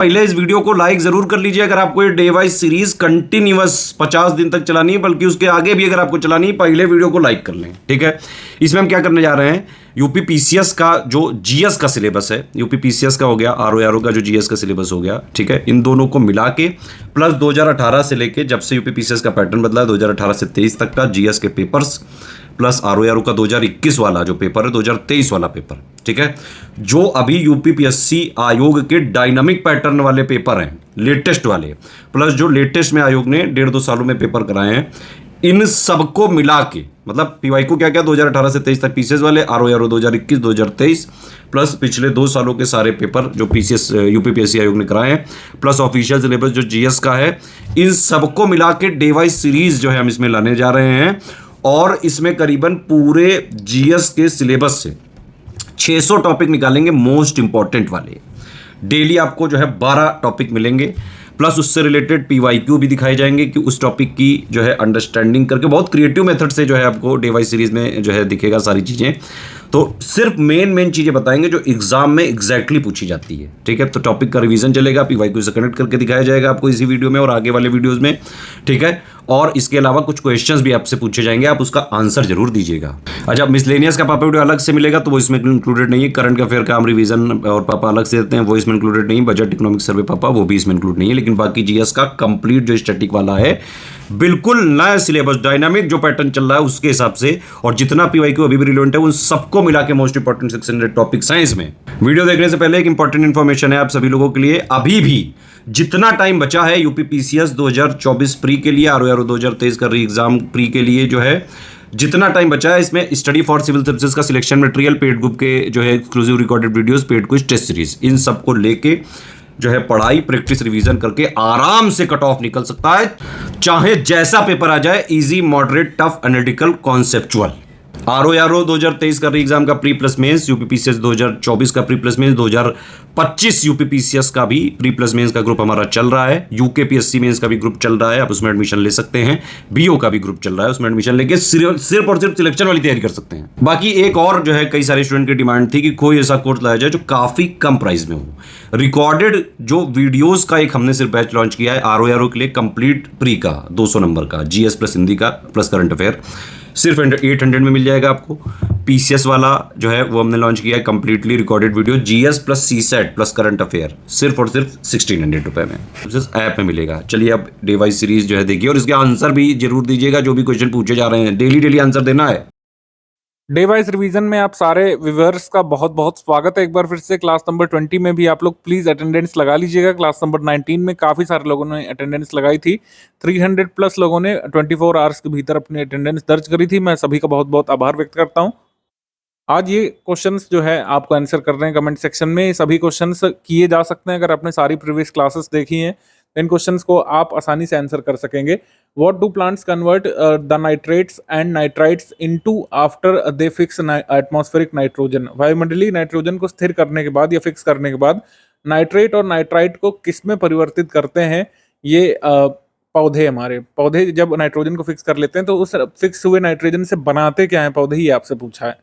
पहले इस वीडियो को लाइक जरूर कर लीजिए अगर आपको ये डे वाइज सीरीज कंटिन्यूअस 50 दिन तक चलानी है, बल्कि उसके आगे भी अगर आपको चलानी है, पहले वीडियो को लाइक कर लें। ठीक है, इसमें हम क्या करने जा रहे हैं, यूपी पीसीएस का जो जीएस का सिलेबस है, यूपी पीसीएस का हो गया, आरओ का जो जीएस का सिलेबस हो गया, ठीक है, इन दोनों को मिला के प्लस 2018 से लेके जब से यूपी पीसीएस का पैटर्न बदला है 2018 से 23 तक का जीएस के पेपर्स प्लस आरओ का 2021 वाला जो पेपर है, 2023 वाला पेपर, ठीक है, जो अभी यूपीपीएससी आयोग के डायनामिक पैटर्न वाले पेपर हैं, लेटेस्ट वाले, प्लस जो लेटेस्ट में आयोग ने 1.5-2 सालों में पेपर कराए हैं, इन सबको मिला के मतलब पीवाई को क्या क्या 2018 से 23 तक पीसीएस वाले, आरओ 2021 2023 प्लस पिछले 2 सालों के सारे पेपर जो पीसीएस यूपीपीएससी आयोग ने कराए हैं, प्लस ऑफिशियल सिलेबस जो जीएस का है, इन सबको मिला के डे वाइज सीरीज जो है हम इसमें लाने जा रहे हैं। और इसमें करीबन पूरे जीएस के सिलेबस से 600 टॉपिक निकालेंगे, मोस्ट इंपॉर्टेंट वाले। डेली आपको जो है 12 टॉपिक मिलेंगे, प्लस उससे रिलेटेड पीवाईक्यू भी दिखाए जाएंगे कि उस टॉपिक की जो है अंडरस्टैंडिंग करके बहुत क्रिएटिव मेथड से जो है आपको डे वाइज सीरीज में जो है दिखेगा सारी चीज़ें। तो सिर्फ मेन चीज़ें बताएंगे जो एग्जाम में एग्जैक्टली पूछी जाती है। ठीक है, तो टॉपिक का रिवीजन चलेगा, पीवाईक्यू से कनेक्ट करके दिखाया जाएगा आपको इसी वीडियो में और आगे वाले वीडियोस में। ठीक है, और इसके अलावा कुछ क्वेश्चंस भी आपसे पूछे जाएंगे, आप उसका आंसर जरूर दीजिएगा। अच्छा, मिसलेनियस का पापा वीडियो अलग से मिलेगा तो वो इसमें इंक्लूडेड नहीं है। करंट अफेयर का हम रिवीजन और पापा अलग से देते हैं, वो इसमें इंक्लूडेड नहीं है। बजट इकोनॉमिक सर्वे पापा वो भी इसमें इंक्लूड नहीं है। लेकिन बाकी जीएस का कंप्लीट जो स्टैटिक वाला है, बिल्कुल नया सिलेबस डायनामिक जो पैटर्न चल रहा है उसके हिसाब से, और जितना पीवाईक्यू अभी भी रिलेवेंट है उन सबको मिला के मोस्ट इंपॉर्टेंट 600 टॉपिक्स हैं इसमें। वीडियो देखने से पहले एक इंपॉर्टेंट इंफॉर्मेशन है आप सभी लोगों के लिए, अभी भी जितना टाइम बचा है यूपी पीसीएस 2024 प्री के लिए, आरओ 2023 का री एग्जाम प्री के लिए जो है जितना टाइम बचा है, इसमें स्टडी फॉर सिविल सर्विसेज का सिलेक्शन मटेरियल, पेड ग्रुप के जो है exclusive recorded videos, paid quiz, test series, इन सबको लेके जो है पढ़ाई प्रैक्टिस रिवीजन करके आराम से कट ऑफ निकल सकता है, चाहे जैसा पेपर आ जाए, easy moderate tough analytical conceptual. RO 2023 का री एग्जाम का प्री प्लस मेंस, यूपीपीसीएस 2024 का प्री प्लस मेंस, 2025 यूपीपीसीएस का भी प्री प्लस मेंस का ग्रुप हमारा चल रहा है, यूकेपीएससी मेंस का भी ग्रुप चल रहा है, आप उसमें एडमिशन ले सकते हैं, बीओ का भी ग्रुप चल रहा है, उसमें एडमिशन लेके सिर्फ और सिर्फ सिलेक्शन वाली तैयारी कर सकते हैं। बाकी एक और जो है कई सारे स्टूडेंट की डिमांड थी कि कोई ऐसा कोर्स लाया जाए जो काफी कम प्राइस में हो। रिकॉर्डेड जो वीडियोस का एक हमने सिर्फ बैच लॉन्च किया है आरओ के लिए, कंप्लीट प्री का 200 नंबर का, जीएस प्लस हिंदी का प्लस करंट अफेयर, सिर्फ 800 में मिल जाएगा आपको। पीसीएस वाला जो है वो हमने लॉन्च किया है completely recorded video, GS plus CSAT plus current affair, सिर्फ और सिर्फ 1600 रुपए में ऐप में मिलेगा। चलिए अब डे वाइज सीरीज जो है देखिए, और इसके आंसर भी जरूर दीजिएगा, जो भी क्वेश्चन पूछे जा रहे हैं डेली आंसर देना है। डे वाइज रिवीजन में आप सारे व्यूअर्स का बहुत बहुत स्वागत है। एक बार फिर से क्लास नंबर 20 में भी आप लोग प्लीज अटेंडेंस लगा लीजिएगा। क्लास नंबर 19 में काफी सारे लोगों ने अटेंडेंस लगाई थी, 300 प्लस लोगों ने 24 आवर्स के भीतर अपनी अटेंडेंस दर्ज करी थी। मैं सभी का बहुत बहुत आभार व्यक्त करता हूँ। आज ये क्वेश्चंस जो है आपको आंसर कर रहे हैं कमेंट सेक्शन में, सभी क्वेश्चंस किए जा सकते हैं। अगर आपने सारी प्रीवियस क्लासेस देखी हैं इन क्वेश्चंस को आप आसानी से आंसर कर सकेंगे। What do plants convert the nitrates and nitrites into after they fix atmospheric nitrogen? वायुमंडलीय नाइट्रोजन को स्थिर करने के बाद या फिक्स करने के बाद नाइट्रेट और नाइट्राइट को किस में परिवर्तित करते हैं? ये पौधे, हमारे पौधे जब नाइट्रोजन को फिक्स कर लेते हैं तो उस फिक्स हुए नाइट्रोजन से बनाते क्या है पौधे, ही आपसे पूछा है।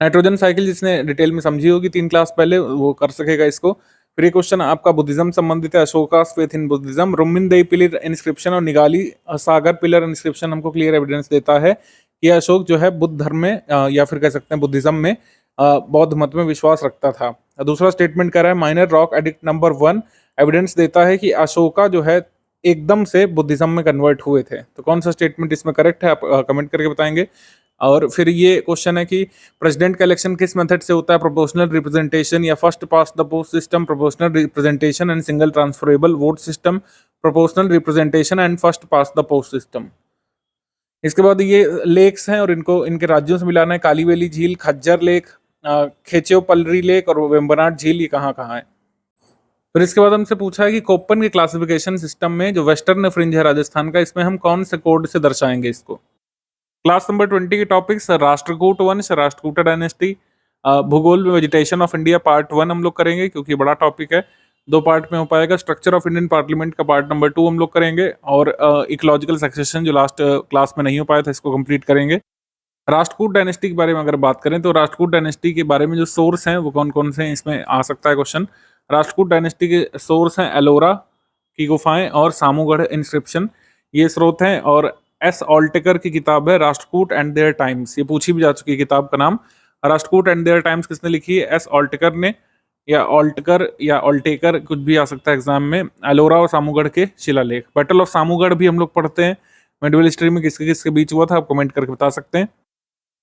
नाइट्रोजन साइकिल जिसने डिटेल में समझी होगी 3 क्लास पहले, वो कर सकेगा इसको। फिर ये क्वेश्चन आपका बुद्धिज्म संबंधित है, Ashoka's faith in Buddhism, Rummindei pillar inscription और निगाली सागर पिलर इंस्क्रिप्शन हमको क्लियर एविडेंस देता है कि अशोक जो है बुद्ध धर्म में या फिर कह सकते हैं बुद्धिज्म में, बौद्ध मत में विश्वास रखता था। दूसरा स्टेटमेंट कर रहा है minor rock edict number 1 evidence देता है कि अशोका जो है एकदम से बुद्धिज्म में कन्वर्ट हुए थे। तो कौन सा स्टेटमेंट इसमें करेक्ट है आप कमेंट करके बताएंगे। और फिर ये क्वेश्चन है कि प्रेसिडेंट का इलेक्शन किस मेथड से होता है? प्रोपोर्शनल रिप्रेजेंटेशन या first pass the post system, proportional representation and single transferable vote system, proportional representation and first pass the post system. इसके बाद ये लेक्स हैं और इनको इनके राज्यों से मिलाना है। कालीवेली झील, खज्जर लेक, खेचेपल्लरी लेक और वेम्बनाड झील, ये कहाँ कहाँ है? फिर इसके बाद हमसे पूछा है कि कोप्पन के क्लासिफिकेशन सिस्टम में जो वेस्टर्न फ्रिंज है राजस्थान का, इसमें हम कौन से कोड से दर्शाएंगे इसको? क्लास नंबर 20 के टॉपिक्स राष्ट्रकूट वंश, राष्ट्रकूट डायनेस्टी, भूगोल में वेजिटेशन ऑफ इंडिया पार्ट 1 हम लोग करेंगे क्योंकि बड़ा टॉपिक है, 2 पार्ट में हो पाएगा। स्ट्रक्चर ऑफ इंडियन पार्लियामेंट का पार्ट नंबर 2 हम लोग करेंगे, और इकोलॉजिकल सक्सेशन जो लास्ट क्लास में नहीं हो पाया था इसको कंप्लीट करेंगे। राष्ट्रकूट डायनेस्टी के बारे में अगर बात करें तो राष्ट्रकूट डायनेस्टी के बारे में जो सोर्स हैं वो कौन कौन से हैं, इसमें आ सकता है क्वेश्चन। राष्ट्रकूट डायनेस्टी के सोर्स हैं एलोरा की गुफाएं और सामूगढ़ इंस्क्रिप्शन, ये स्रोत हैं। और एस ऑल्टेकर की किताब है राष्ट्रकूट एंड देयर टाइम्स, ये पूछी भी जा चुकी है किताब का नाम। राष्ट्रकूट एंड देयर टाइम्स किसने लिखी है? एस ऑल्टेकर ने, या ऑल्टकर या ऑल्टेकर, कुछ भी आ सकता है एग्जाम में। एलोरा और सामूगढ़ के शिलालेख। बैटल ऑफ सामूगढ़ भी हम लोग पढ़ते हैं मेडिवल हिस्ट्री में, किसके किसके बीच हुआ था, आप कमेंट करके बता सकते हैं।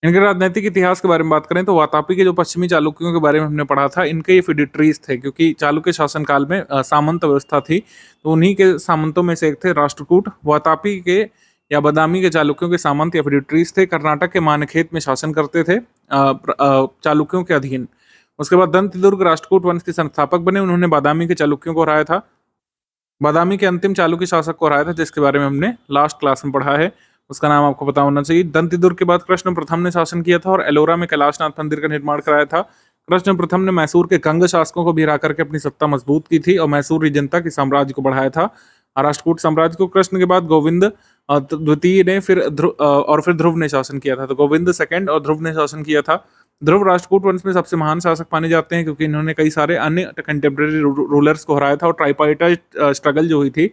इनके राजनीतिक इतिहास के बारे में बात करें तो वातापी के जो पश्चिमी चालुक्यों के बारे में हमने पढ़ा था, इनके ये फिडिट्रीज थे, क्योंकि चालुक्य शासनकाल में सामंत व्यवस्था थी, तो उन्हीं के सामंतों में से एक थे राष्ट्रकूट। वातापी के या बादामी के चालुक्यों के सामंत या फिडिट्रीज थे, कर्नाटक के मानखेत में शासन करते थे चालुक्यों के अधीन। उसके बाद दंतदुर्ग राष्ट्रकूट वंश के संस्थापक बने, उन्होंने बादामी के चालुक्यों को हराया था। बादामी के अंतिम चालुक्य शासक को हराया था, जिसके बारे में हमने लास्ट क्लास में पढ़ा है, उसका नाम आपको पता होना चाहिए। दंतिदुर्ग के बाद कृष्ण प्रथम ने शासन किया था और एलोरा में कैलाशनाथ मंदिर का निर्माण कराया था। कृष्ण प्रथम ने मैसूर के गंग शासकों को भी हरा करके अपनी सत्ता मजबूत की थी और मैसूर रीजन तक इस साम्राज्य को बढ़ाया था। राष्ट्रकूट साम्राज्य को कृष्ण के बाद गोविंद द्वितीय ने, फिर ध्रुव ने शासन किया था। तो गोविंद सेकंड और ध्रुव ने शासन किया था। ध्रुव राष्ट्रकूट वंश में सबसे महान शासक माने जाते हैं, क्योंकि इन्होंने कई सारे अन्य कंटेम्प्रेरी रूलर्स को हराया था और ट्राइपार्टाइट स्ट्रगल जो हुई थी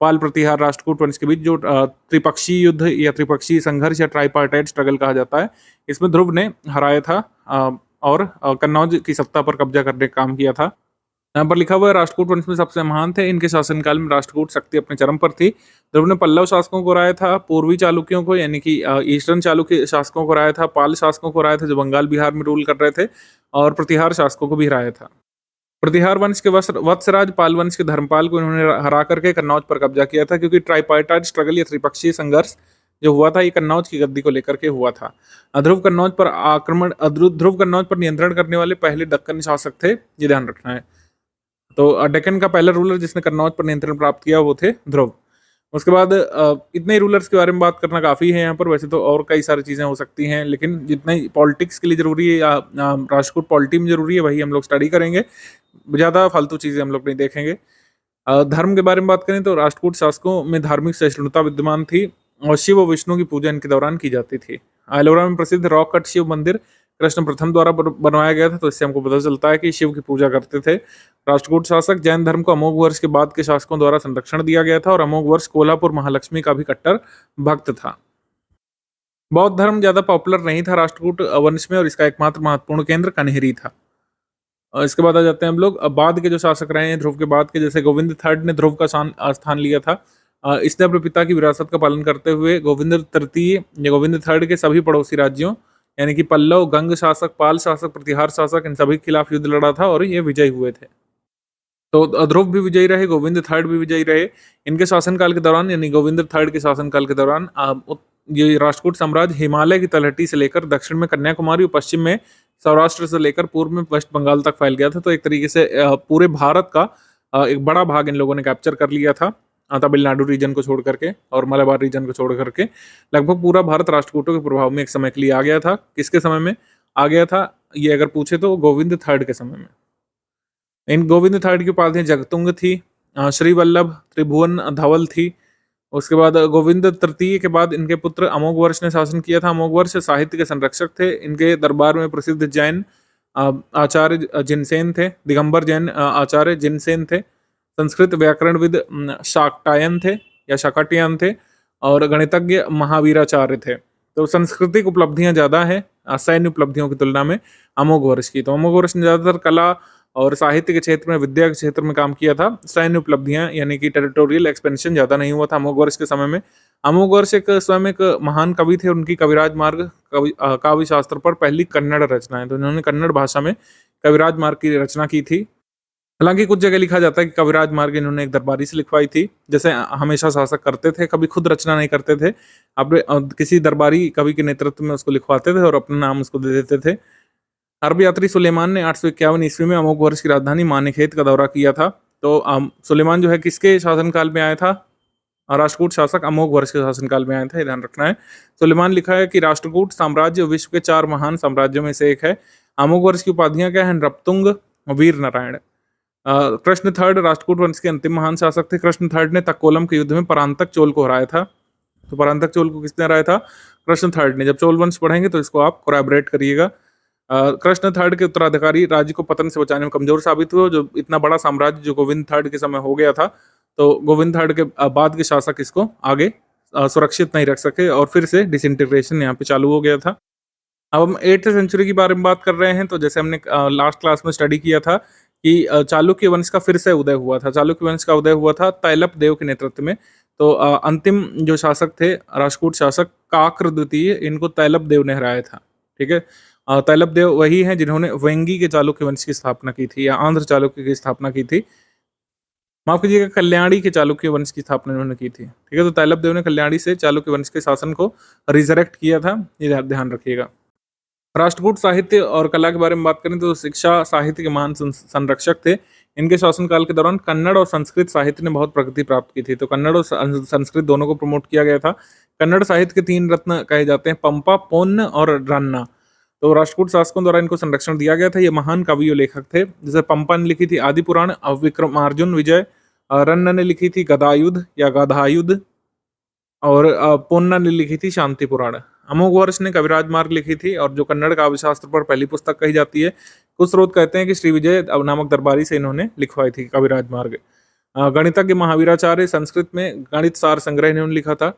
पाल प्रतिहार राष्ट्रकूट वंश के बीच, जो त्रिपक्षीय युद्ध या त्रिपक्षीय संघर्ष या ट्राइपार्टाइट स्ट्रगल कहा जाता है, इसमें ध्रुव ने हराया था और कन्नौज की सत्ता पर कब्जा करने का काम किया था। यहाँ पर लिखा हुआ है राष्ट्रकूट वंश में सबसे महान थे, इनके शासनकाल में राष्ट्रकूट शक्ति अपने चरम पर थी। ध्रुव ने पल्लव शासकों को हराया था, पूर्वी चालुक्यों को यानी कि ईस्टर्न चालुक्य शासकों को हराया था, पाल शासकों को हराया था जो बंगाल बिहार में रूल कर रहे थे, और प्रतिहार शासकों को भी हराया था। प्रतिहार वंश के वत्सराज पाल वंश के धर्मपाल को इन्होंने हरा करके कन्नौज पर कब्जा किया था, क्योंकि ट्राइपार्टाइट स्ट्रगल या त्रिपक्षीय संघर्ष जो हुआ था ये कन्नौज की गद्दी को लेकर के हुआ था। ध्रुव कन्नौज पर नियंत्रण करने वाले पहले दक्कन शासक थे, ये ध्यान रखना है। तो डेक्कन का पहला रूलर जिसने कन्नौज पर नियंत्रण प्राप्त किया वो थे ध्रुव। उसके बाद इतने ही रूलर्स के बारे में बात करना काफ़ी है यहाँ पर, वैसे तो और कई सारी चीज़ें हो सकती हैं, लेकिन जितना ही पॉलिटिक्स के लिए ज़रूरी है या राष्ट्रकूट पॉलिटी में ज़रूरी है वही हम लोग स्टडी करेंगे, ज़्यादा फालतू चीज़ें हम लोग नहीं देखेंगे। धर्म के बारे में बात करें तो राष्ट्रकूट शासकों में धार्मिक सहिष्णुता विद्यमान थी और शिव और विष्णु की पूजा इनके दौरान की जाती थी। एलोरा में प्रसिद्ध रॉक कट शिव मंदिर कृष्ण प्रथम द्वारा बनवाया गया था, तो इससे हमको पता चलता है कि शिव की पूजा करते थे राष्ट्रकूट शासक। जैन धर्म को अमोघ वर्ष के बाद के शासकों द्वारा संरक्षण दिया गया था और अमोघ वर्ष कोल्हापुर महालक्ष्मी का भी कट्टर भक्त था। बौद्ध धर्म ज्यादा पॉपुलर नहीं था राष्ट्रकूट वंश में और इसका एकमात्र महत्वपूर्ण केंद्र कन्हेरी था। और इसके बाद आ जाते हैं हम लोग बाद के जो शासक रहे हैं ध्रुव के बाद के, जैसे गोविंद थर्ड ने ध्रुव का स्थान लिया था। इसने अपने पिता की विरासत का पालन करते हुए गोविंद तृतीय या गोविंद थर्ड के सभी पड़ोसी राज्यों यानी कि पल्लव, गंग शासक, पाल शासक, प्रतिहार शासक, इन सभी के खिलाफ युद्ध लड़ा था और ये विजयी हुए थे। तो ध्रुव भी विजयी रहे, गोविंद थर्ड भी विजयी रहे। इनके शासनकाल के दौरान यानी गोविंद थर्ड के शासनकाल के दौरान ये राष्ट्रकूट साम्राज्य हिमालय की तलहटी से लेकर दक्षिण में कन्याकुमारी और पश्चिम में सौराष्ट्र से लेकर पूर्व में वेस्ट बंगाल तक फैल गया था। तो एक तरीके से पूरे भारत का एक बड़ा भाग इन लोगों ने कैप्चर कर लिया था, तमिलनाडु रीजन को छोड़ करके और मलाबार रीजन को छोड़ करके लगभग पूरा भारत राष्ट्रकूटों के प्रभाव में एक समय के लिए आ गया था। किसके समय में आ गया था ये अगर पूछे तो गोविंद थर्ड के समय में। इन गोविंद थर्ड की उपाधियां जगतुंग थी, श्रीवल्लभ, त्रिभुवन, धवल थी। उसके बाद गोविंद तृतीय के बाद इनके पुत्र अमोघ वर्ष ने शासन किया था। अमोघ वर्ष साहित्य के संरक्षक थे। इनके दरबार में प्रसिद्ध जैन आचार्य जिनसेन थे, दिगंबर जैन आचार्य जिनसेन थे, संस्कृत व्याकरणविद शाक्टायन थे या शाकाटियान थे और गणितज्ञ महावीराचार्य थे। तो सांस्कृतिक उपलब्धियां ज़्यादा है सैन्य उपलब्धियों की तुलना में अमोघ वर्ष की। तो अमोघ वर्ष ने ज़्यादातर कला और साहित्य के क्षेत्र में, विद्या के क्षेत्र में काम किया था। सैन्य उपलब्धियां यानी कि टेरिटोरियल एक्सपेंशन ज़्यादा नहीं हुआ था अमोघ वर्ष के समय में। अमोघ वर्ष स्वयं एक महान कवि थे। उनकी कविराज मार्ग काव्य शास्त्र पर पहली कन्नड़ रचना है, तो इन्होंने कन्नड़ भाषा में कविराज मार्ग की रचना की थी। हालांकि कुछ जगह लिखा जाता है कि कविराज मार्ग इन्होंने एक दरबारी से लिखवाई थी, जैसे हमेशा शासक करते थे, कभी खुद रचना नहीं करते थे, अब किसी दरबारी कवि के नेतृत्व में उसको लिखवाते थे और अपना नाम उसको दे देते थे। अरब यात्री सुलेमान ने 851 ईस्वी में अमोघ वर्ष की राजधानी मानेखेत का दौरा किया था। तो सुलेमान जो है किसके शासनकाल में आया था? राष्ट्रकूट शासक अमोघ वर्ष के शासनकाल में आया था, ध्यान रखना है। सुलेमान लिखा है कि राष्ट्रकूट साम्राज्य विश्व के 4 महान साम्राज्यों में से एक है। अमोघ वर्ष की उपाधियां क्या है? नृपतुंग, वीर नारायण। कृष्ण थर्ड राष्ट्रकूट वंश के अंतिम महान शासक थे। कृष्ण थर्ड ने तक्कोलम के युद्ध में परांतक चोल को हराया था। तो परांतक चोल को किसने हराया था? कृष्ण थर्ड ने। जब चोल वंश पढ़ेंगे तो इसको आप कोलैबोरेट करिएगा। कृष्ण थर्ड के उत्तराधिकारी राज्य को पतन से बचाने में कमजोर साबित हुए। जो इतना बड़ा साम्राज्य जो गोविंद थर्ड के समय हो गया था, तो गोविंद थर्ड के बाद के शासक इसको आगे सुरक्षित नहीं रख सके और फिर से डिसइंटीग्रेशन यहाँ पे चालू हो गया था। अब हम 8th सेंचुरी के बारे में बात कर रहे हैं, तो जैसे हमने लास्ट क्लास में स्टडी किया था कि चालुक्य वंश का फिर से उदय हुआ था। चालुक्य वंश का उदय हुआ था तैलप देव के नेतृत्व में। तो अंतिम जो शासक थे, राष्ट्रकूट शासक काक्र द्वितीय, इनको तैलप देव ने हराया था। ठीक है, तैलप देव वही हैं जिन्होंने वेंगी के चालुक्य वंश की स्थापना की थी, या आंध्र चालुक्य की स्थापना की थी। माफ कीजिएगा, कल्याणी के चालुक्य वंश की स्थापना उन्होंने की थी। ठीक है, तो तैलप देव ने कल्याणी से चालुक्य वंश के शासन को रिजरेक्ट किया था, ये ध्यान रखिएगा। राष्ट्रकूट साहित्य और कला के बारे में बात करें तो शिक्षा साहित्य के महान संरक्षक थे। इनके शासनकाल के दौरान कन्नड़ और संस्कृत साहित्य ने बहुत प्रगति प्राप्त की थी। तो कन्नड़ और संस्कृत दोनों को प्रमोट किया गया था। कन्नड़ साहित्य के 3 रत्न कहे जाते हैं, पंपा, पोन्न और रन्ना। तो राष्ट्रकूट शासकों द्वारा इनको संरक्षण दिया गया था। ये महान कवि और लेखक थे। जैसे पंपा ने लिखी थी आदि पुराण, विक्रमार्जुन विजय। रन्न ने लिखी थी गदायुद्ध या गधायुद्ध, और पोन्ना ने लिखी थी शांति पुराण। अमोघवर्ष ने कविराज मार्ग लिखी थी, और जो कन्नड़ काव्य शास्त्र पर पहली पुस्तक कही जाती है। कुछ स्रोत कहते हैं कि श्री विजय नामक दरबारी से इन्होंने लिखवाई थी कविराज मार्ग। गणितज्ञ महावीराचार्य संस्कृत में गणित सार संग्रह इन्होंने लिखा था।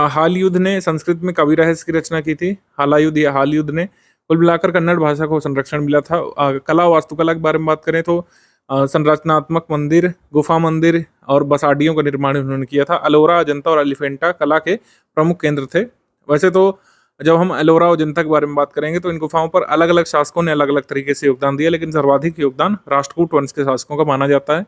हालयुद्ध ने संस्कृत में कवि रहस्य की रचना की थी, हालायुद्ध या हालयुद्ध ने। कुल मिलाकर कन्नड़ भाषा को संरक्षण मिला था। कला वास्तुकला के बारे में बात करें तो संरचनात्मक मंदिर, गुफा मंदिर और बसाडियों का निर्माण उन्होंने किया था। अलोरा, अजंता और एलिफेंटा कला के प्रमुख केंद्र थे। वैसे तो जब हम एलोरा और अजंता के बारे में बात करेंगे तो इन गुफाओं पर अलग अलग शासकों ने अलग अलग तरीके से योगदान दिया, लेकिन सर्वाधिक योगदान राष्ट्रकूट वंश के शासकों का माना जाता है।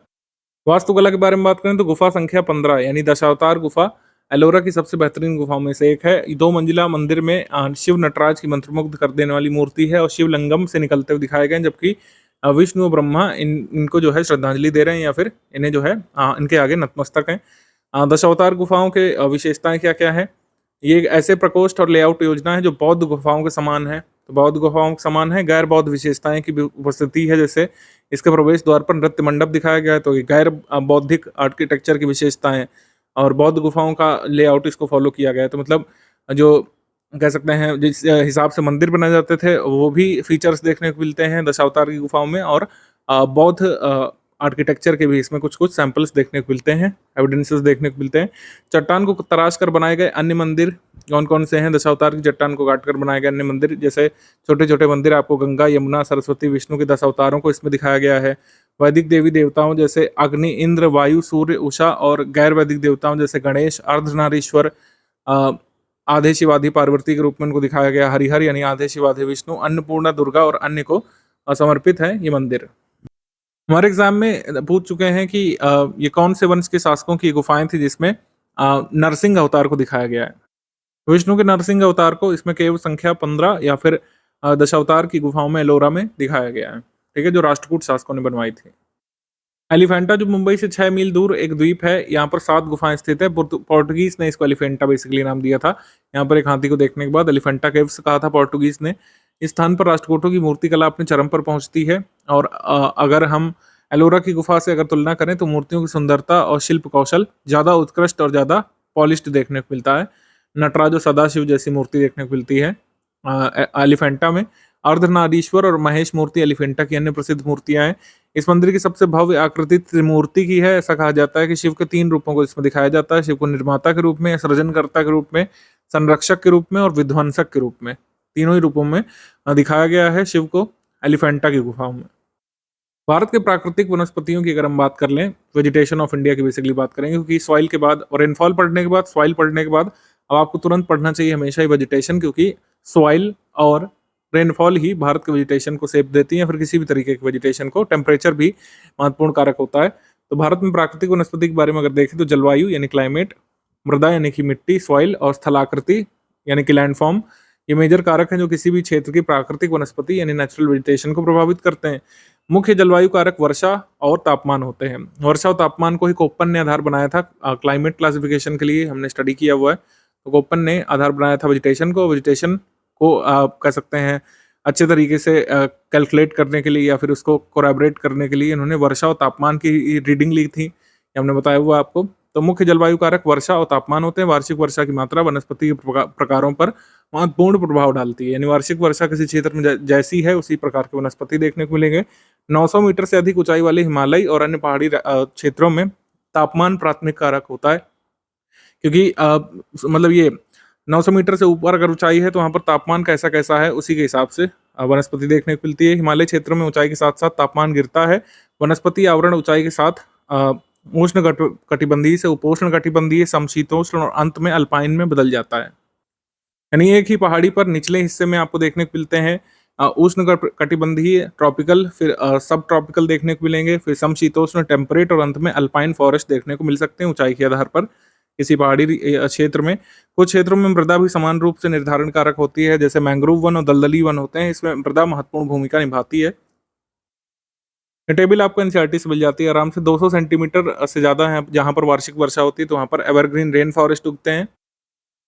वास्तुकला के बारे में बात करें तो गुफा संख्या 15 यानी दशावतार गुफा एलोरा की सबसे बेहतरीन गुफाओं में से एक है। 2 मंजिला मंदिर में शिव नटराज की मंत्रमुग्ध कर देने वाली मूर्ति है, और शिव लिंगम से निकलते हुए दिखाए गए, जबकि विष्णु और ब्रह्मा इनको जो है श्रद्धांजलि दे रहे हैं, या फिर इन्हें जो है इनके आगे नतमस्तक हैं। दशावतार गुफाओं के विशेषताएं क्या क्या है? ये एक ऐसे प्रकोष्ठ और लेआउट योजना है जो बौद्ध गुफाओं के समान है। तो बौद्ध गुफाओं के समान है। गैर बौद्ध विशेषताएं की भी उपस्थिति है, जैसे इसके प्रवेश द्वार पर नृत्य मंडप दिखाया गया है, तो ये गैर बौद्धिक आर्किटेक्चर की विशेषताएं, और बौद्ध गुफाओं का लेआउट इसको फॉलो किया गया है। तो मतलब जो कह सकते हैं जिस हिसाब से मंदिर बनाए जाते थे वो भी फीचर्स देखने को मिलते हैं दशावतार की गुफाओं में, और बौद्ध आर्किटेक्चर के भी इसमें कुछ कुछ सैंपल्स देखने को मिलते हैं, एविडेंसेस देखने को मिलते हैं। चट्टान को तराश कर बनाए गए अन्य मंदिर कौन कौन से हैं? दशावतार की चट्टान को काट कर बनाए गए अन्य मंदिर, जैसे छोटे छोटे मंदिर आपको गंगा, यमुना, सरस्वती, विष्णु के 10 अवतारों को इसमें दिखाया गया है। वैदिक देवी देवताओं जैसे अग्नि, इंद्र, वायु, सूर्य, उषा, और गैर वैदिक देवताओं जैसे गणेश, अर्धनारीश्वर, आधे शिव आधे पार्वती के रूप में उनको दिखाया गया। हरिहर यानी आधे शिव आधे विष्णु, अन्नपूर्णा, दुर्गा और अन्य को समर्पित है ये मंदिर। हमारे एग्जाम में पूछ चुके हैं कि ये कौन से वंश के शासकों की गुफाएं थी जिसमें नरसिंह अवतार को दिखाया गया है। विष्णु के नरसिंह अवतार को इसमें केव संख्या 15 या फिर दशावतार की गुफाओं में एलोरा में दिखाया गया है। ठीक है, जो राष्ट्रकूट शासकों ने बनवाई थी। एलिफेंटा जो मुंबई से 6 मील दूर एक द्वीप है, यहाँ पर 7 गुफाएं स्थित है। पोर्टुगीज ने इसको एलिफेंटा बेसिकली नाम दिया था। यहाँ पर एक हाथी को देखने के बाद एलिफेंटा केव्स कहा था पोर्टुगीज ने। इस स्थान पर राष्ट्रकूटों की मूर्ति कला अपने चरम पर पहुंचती है, और अगर हम एलोरा की गुफा से अगर तुलना करें तो मूर्तियों की सुंदरता और शिल्प कौशल ज़्यादा उत्कृष्ट और ज़्यादा पॉलिश्ड देखने को मिलता है। नटराज और सदाशिव जैसी मूर्ति देखने को मिलती है एलिफेंटा में। अर्धनारीश्वर और महेश मूर्ति एलिफेंटा की अन्य प्रसिद्ध मूर्तियां हैं। इस मंदिर की सबसे भव्य आकृति त्रिमूर्ति की है। ऐसा कहा जाता है कि शिव के 3 रूपों को इसमें दिखाया जाता है। शिव को निर्माता के रूप में, सृजनकर्ता के रूप में, संरक्षक के रूप में और विध्वंसक के रूप में, तीनों ही रूपों में दिखाया गया है शिव को एलिफेंटा की गुफाओं में। भारत के प्राकृतिक वनस्पतियों की अगर हम बात कर लें, वेजिटेशन ऑफ इंडिया की बेसिकली बात करेंगे, क्योंकि सॉइल के बाद और रेनफॉल पढ़ने के बाद, सॉइल पढ़ने के बाद अब आपको तुरंत पढ़ना चाहिए हमेशा ही वेजिटेशन, क्योंकि सॉइल और रेनफॉल ही भारत के वेजिटेशन को शेप देती है, फिर किसी भी तरीके के वेजिटेशन को। टेम्परेचर भी महत्वपूर्ण कारक होता है। तो भारत में प्राकृतिक वनस्पति के बारे में अगर देखें तो जलवायु यानी क्लाइमेट, मृदा यानी कि मिट्टी, सॉइल, और स्थलाकृति यानी कि लैंडफॉर्म, ये मेजर कारक हैं जो किसी भी क्षेत्र की प्राकृतिक वनस्पति यानी नेचुरल वेजिटेशन को प्रभावित करते हैं। मुख्य जलवायु कारक वर्षा और तापमान होते हैं। वर्षा और तापमान को ही कोप्पन ने आधार बनाया था क्लाइमेट क्लासिफिकेशन के लिए, हमने स्टडी किया हुआ है। तो कोप्पन ने आधार बनाया था वेजिटेशन को। वेजिटेशन को आप कह सकते हैं अच्छे तरीके से कैलकुलेट करने के लिए या फिर उसको कोलैबोरेट करने के लिए इन्होंने वर्षा और तापमान की रीडिंग ली थी, हमने बताया हुआ आपको। तो मुख्य जलवायु कारक वर्षा और तापमान होते हैं। वार्षिक वर्षा की मात्रा वनस्पति के प्रकारों पर महत्वपूर्ण प्रभाव डालती है। यानी वार्षिक वर्षा किसी क्षेत्र में जैसी है उसी प्रकार के वनस्पति देखने को मिलेंगे। 900 मीटर से अधिक ऊंचाई वाले हिमालय और अन्य पहाड़ी क्षेत्रों में तापमान प्राथमिक कारक होता है, क्योंकि मतलब ये 900 मीटर से ऊपर अगर ऊंचाई है तो वहाँ पर तापमान कैसा कैसा है उसी के हिसाब से वनस्पति देखने को मिलती है। हिमालय क्षेत्रों में ऊंचाई के साथ साथ तापमान गिरता है। वनस्पति आवरण ऊंचाई के साथ उष्ण कटिबंधीय से उपोष्ण कटिबंधीय, समशीतोष्ण और अंत में अल्पाइन में बदल जाता है। यानी एक ही पहाड़ी पर निचले हिस्से में आपको देखने को मिलते हैं उष्ण कटिबंधीय ट्रॉपिकल, फिर सब ट्रॉपिकल देखने को मिलेंगे, फिर समशीतोष्ण टेम्परेट और अंत में अल्पाइन फॉरेस्ट देखने को मिल सकते हैं ऊंचाई के आधार पर किसी पहाड़ी क्षेत्र में। कुछ क्षेत्रों में मृदा भी समान रूप से निर्धारण कारक होती है, जैसे मैंग्रोव वन और दलदली वन होते हैं, इसमें मृदा महत्वपूर्ण भूमिका निभाती है। ये टेबल आपको एनसीईआरटी से मिल जाती है आराम से। 200 सेंटीमीटर से ज़्यादा है जहाँ पर वार्षिक वर्षा होती है तो वहाँ पर एवरग्रीन रेन फॉरेस्ट उगते हैं,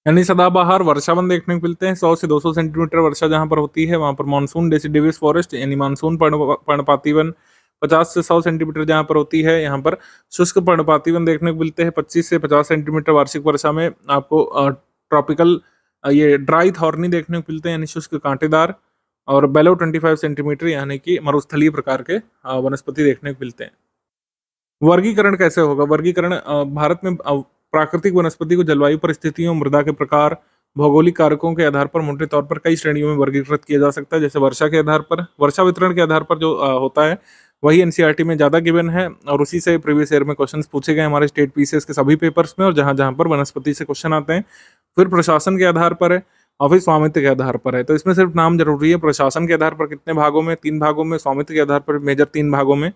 यानी सदाबहार वर्षावन देखने को मिलते हैं। 100 से 200 सेंटीमीटर वर्षा जहाँ पर होती है वहाँ पर मानसून डेसिडिवस फॉरेस्ट यानी मानसून पर्णपाती वन 50 से 100 सेंटीमीटर जहाँ पर होती है यहाँ पर शुष्क पर्णपाती वन देखने को मिलते हैं। 25 से 50 सेंटीमीटर वार्षिक वर्षा में आपको ट्रॉपिकल ये ड्राई थॉर्नी देखने को मिलते हैं, यानी शुष्क कांटेदार, और बेलो 25 सेंटीमीटर यानी कि मरुस्थलीय प्रकार के वनस्पति देखने को मिलते हैं। वर्गीकरण कैसे होगा? वर्गीकरण भारत में प्राकृतिक वनस्पति को जलवायु परिस्थितियों, मृदा के प्रकार, भौगोलिक कारकों के आधार पर मोटे तौर पर कई श्रेणियों में वर्गीकृत किया जा सकता है। जैसे वर्षा के आधार पर, वर्षा वितरण के आधार पर जो होता है वही एनसीईआरटी में ज़्यादा गिवन है और उसी से प्रीवियस ईयर में क्वेश्चंस पूछे गए हमारे स्टेट पीसीएस के सभी पेपर्स में, और जहाँ जहाँ पर वनस्पति से क्वेश्चन आते हैं। फिर प्रशासन के आधार पर है और फिर स्वामित्व के आधार पर है। तो इसमें सिर्फ नाम जरूरी है। प्रशासन के आधार पर कितने भागों में? 3 भागों में। स्वामित्व के आधार पर मेजर 3 भागों में।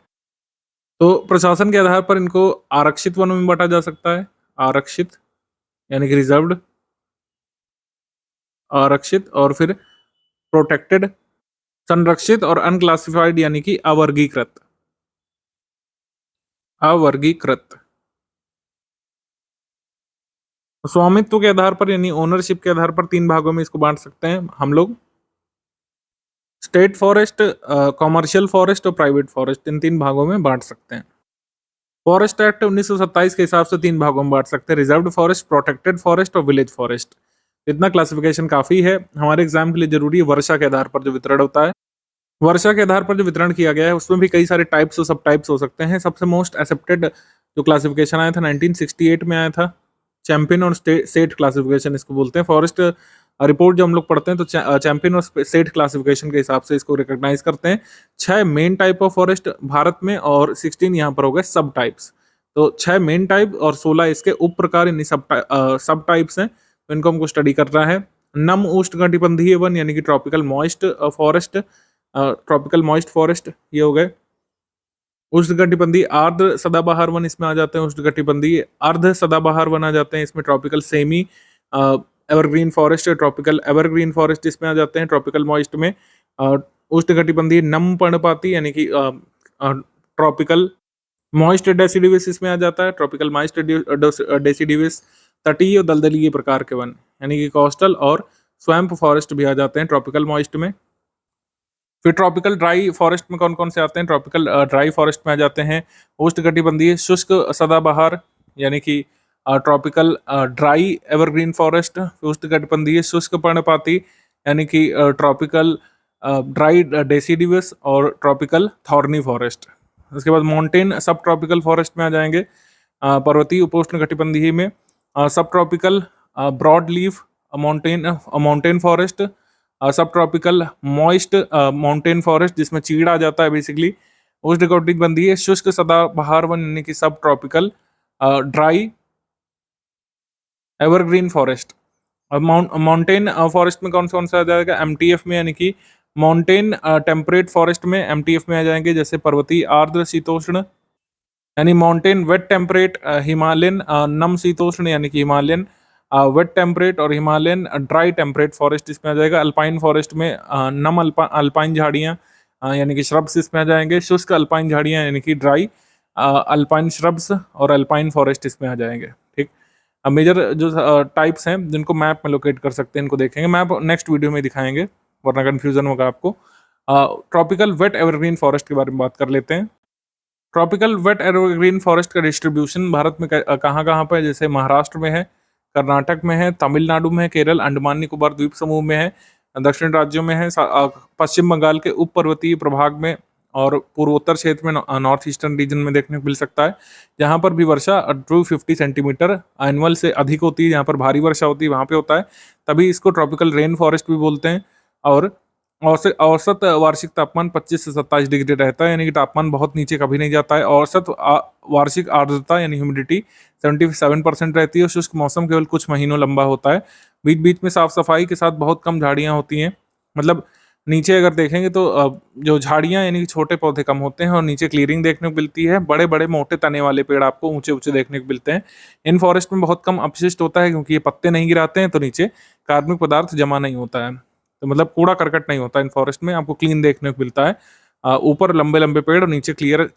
तो प्रशासन के आधार पर इनको आरक्षित वनों में बांटा जा सकता है, आरक्षित यानी कि रिजर्व्ड, आरक्षित, और फिर प्रोटेक्टेड, संरक्षित, और अनक्लासिफाइड यानी कि अवर्गीकृत। अवर्गीकृत। स्वामित्व के आधार पर यानी ओनरशिप के आधार पर 3 भागों में इसको बांट सकते हैं हम लोग। स्टेट फॉरेस्ट, कॉमर्शियल फॉरेस्ट और प्राइवेट फॉरेस्ट, इन 3 भागों में बांट सकते हैं। फॉरेस्ट एक्ट 1927 के हिसाब से 3 भागों में बांट सकते हैं, रिजर्व्ड फॉरेस्ट, प्रोटेक्टेड फॉरेस्ट और विलेज फॉरेस्ट। इतना क्लासिफिकेशन काफी है हमारे एग्जाम के लिए। जरूरी है वर्षा के आधार पर जो वितरण होता है, वर्षा के आधार पर जो वितरण किया गया है उसमें भी कई सारे टाइप्स और सब टाइप्स हो सकते हैं। सबसे मोस्ट एक्सेप्टेड जो क्लासिफिकेशन आया था 1968 में आया था, चैंपियन और स्टेट क्लासिफिकेशन इसको बोलते हैं। फॉरेस्ट रिपोर्ट जो हम लोग पढ़ते हैं तो चैंपियन और स्टेट क्लासिफिकेशन के हिसाब से इसको रिकॉग्नाइज करते हैं। 6 main type of forest Bharat में और 16 यहाँ पर हो गए सब टाइप्स। तो 6 मेन टाइप और 16 इसके उप प्रकार यानी सब टाइप्स हैं, तो इनको हमको स्टडी करना है। नम उष्ण कटिबंधीय वन यानी कि tropical moist forest, tropical moist forest ये हो गए। उष्णकटिबंधीय आर्द्र सदाबहार वन इसमें आ जाते हैं। उष्णकटिबंधीय अर्ध सदाबहार वन आ जाते हैं इसमें। Tropical semi evergreen forest, tropical evergreen forest इसमें आ जाते हैं। ट्रॉपिकल मॉइस्ट में उष्णकटिबंधीय नम पर्णपाती यानी कि ट्रॉपिकल मॉइस्ट डेसिडिवस इसमें आ जाता है। ट्रॉपिकल मॉइस्ट डेसिडिवस तटीय और दलदलीय प्रकार के वन यानी कि कोस्टल और स्वैम्प फॉरेस्ट भी आ जाते हैं ट्रॉपिकल मॉइस्ट में। फिर ट्रॉपिकल ड्राई फॉरेस्ट में कौन कौन से आते हैं? ट्रॉपिकल ड्राई फॉरेस्ट में आ जाते हैं उष्णकटिबंधीय शुष्क सदाबहार यानी कि ट्रॉपिकल ड्राई एवरग्रीन फॉरेस्ट, उष्णकटिबंधीय शुष्क पर्णपाती यानी कि ट्रॉपिकल ड्राई डेसिडिवस और ट्रॉपिकल थॉर्नी फॉरेस्ट। उसके बाद माउंटेन सब ट्रॉपिकल फॉरेस्ट में आ जाएंगे पर्वतीय उपोष्ण कटिबंधीय में। Sub tropical broad leaf mountain forest, sub tropical moist mountain forest जिसमें चीड़ आ जाता है बेसिकली। उष्णकटिबंधीय शुष्क सदाबहार वन यानी कि सब tropical dry evergreen forest. Mountain forest में कौन सा आ जाएगा? एमटीएफ में यानी कि माउंटेन टेम्परेट फॉरेस्ट में एमटीएफ में आ जाएंगे, जैसे पर्वतीय आर्द्र शीतोष्ण यानी माउंटेन वेट टेम्परेट, हिमालयन नम शीतोष्ण यानी कि हिमालयन वेट टेम्परेट और हिमालयन ड्राई टेम्परेट फॉरेस्ट इसमें आ जाएगा। अल्पाइन फॉरेस्ट में नम अल्पाइन झाड़ियाँ यानी कि श्रब्स इसमें आ जाएंगे। शुष्क अल्पाइन झाड़ियाँ यानी कि ड्राई अल्पाइन श्रब्स और अल्पाइन फॉरेस्ट इसमें आ जाएंगे। ठीक, अब मेजर जो टाइप्स हैं जिनको मैप में लोकेट कर सकते हैं इनको देखेंगे। मैप नेक्स्ट वीडियो में दिखाएंगे वरना कन्फ्यूजन होगा आपको। ट्रॉपिकल वेट एवरग्रीन फॉरेस्ट के बारे में बात कर लेते हैं। ट्रॉपिकल वेट एवरग्रीन फॉरेस्ट का डिस्ट्रीब्यूशन भारत में कहाँ कहाँ पर है? जैसे महाराष्ट्र में है, कर्नाटक में है, तमिलनाडु में है, केरल, अंडमान निकोबार द्वीप समूह में है, दक्षिण राज्यों में है, पश्चिम बंगाल के उप पर्वतीय प्रभाग में और पूर्वोत्तर क्षेत्र में, नॉर्थ ईस्टर्न रीजन में देखने को मिल सकता है। जहाँ पर भी वर्षा 250 सेंटीमीटर एनुअल से अधिक होती है, जहाँ पर भारी वर्षा होती है वहाँ पे होता है, तभी इसको ट्रॉपिकल रेन फॉरेस्ट भी बोलते हैं। और औसत वार्षिक तापमान 25 से 27 डिग्री रहता है, यानी कि तापमान बहुत नीचे कभी नहीं जाता है। औसत वार्षिक आर्द्रता यानी ह्यूमिडिटी 77% रहती है। शुष्क मौसम केवल कुछ महीनों लंबा होता है। बीच बीच में साफ सफाई के साथ बहुत कम झाड़ियाँ होती हैं। मतलब नीचे अगर देखेंगे तो जो झाड़ियाँ यानी कि छोटे पौधे कम होते हैं और नीचे क्लीयरिंग देखने को मिलती है। बड़े बड़े मोटे तने वाले पेड़ आपको ऊंचे ऊंचे देखने को मिलते हैं। इन फॉरेस्ट में बहुत कम अपशिष्ट होता है, क्योंकि ये पत्ते नहीं गिराते हैं तो नीचे कार्बनिक पदार्थ जमा नहीं होता है, तो मतलब कूड़ा करकट नहीं होता इन फॉरेस्ट में, आपको क्लीन देखने को मिलता है। ऊपर लंबे लंबे पेड़ और नीचे क्लियर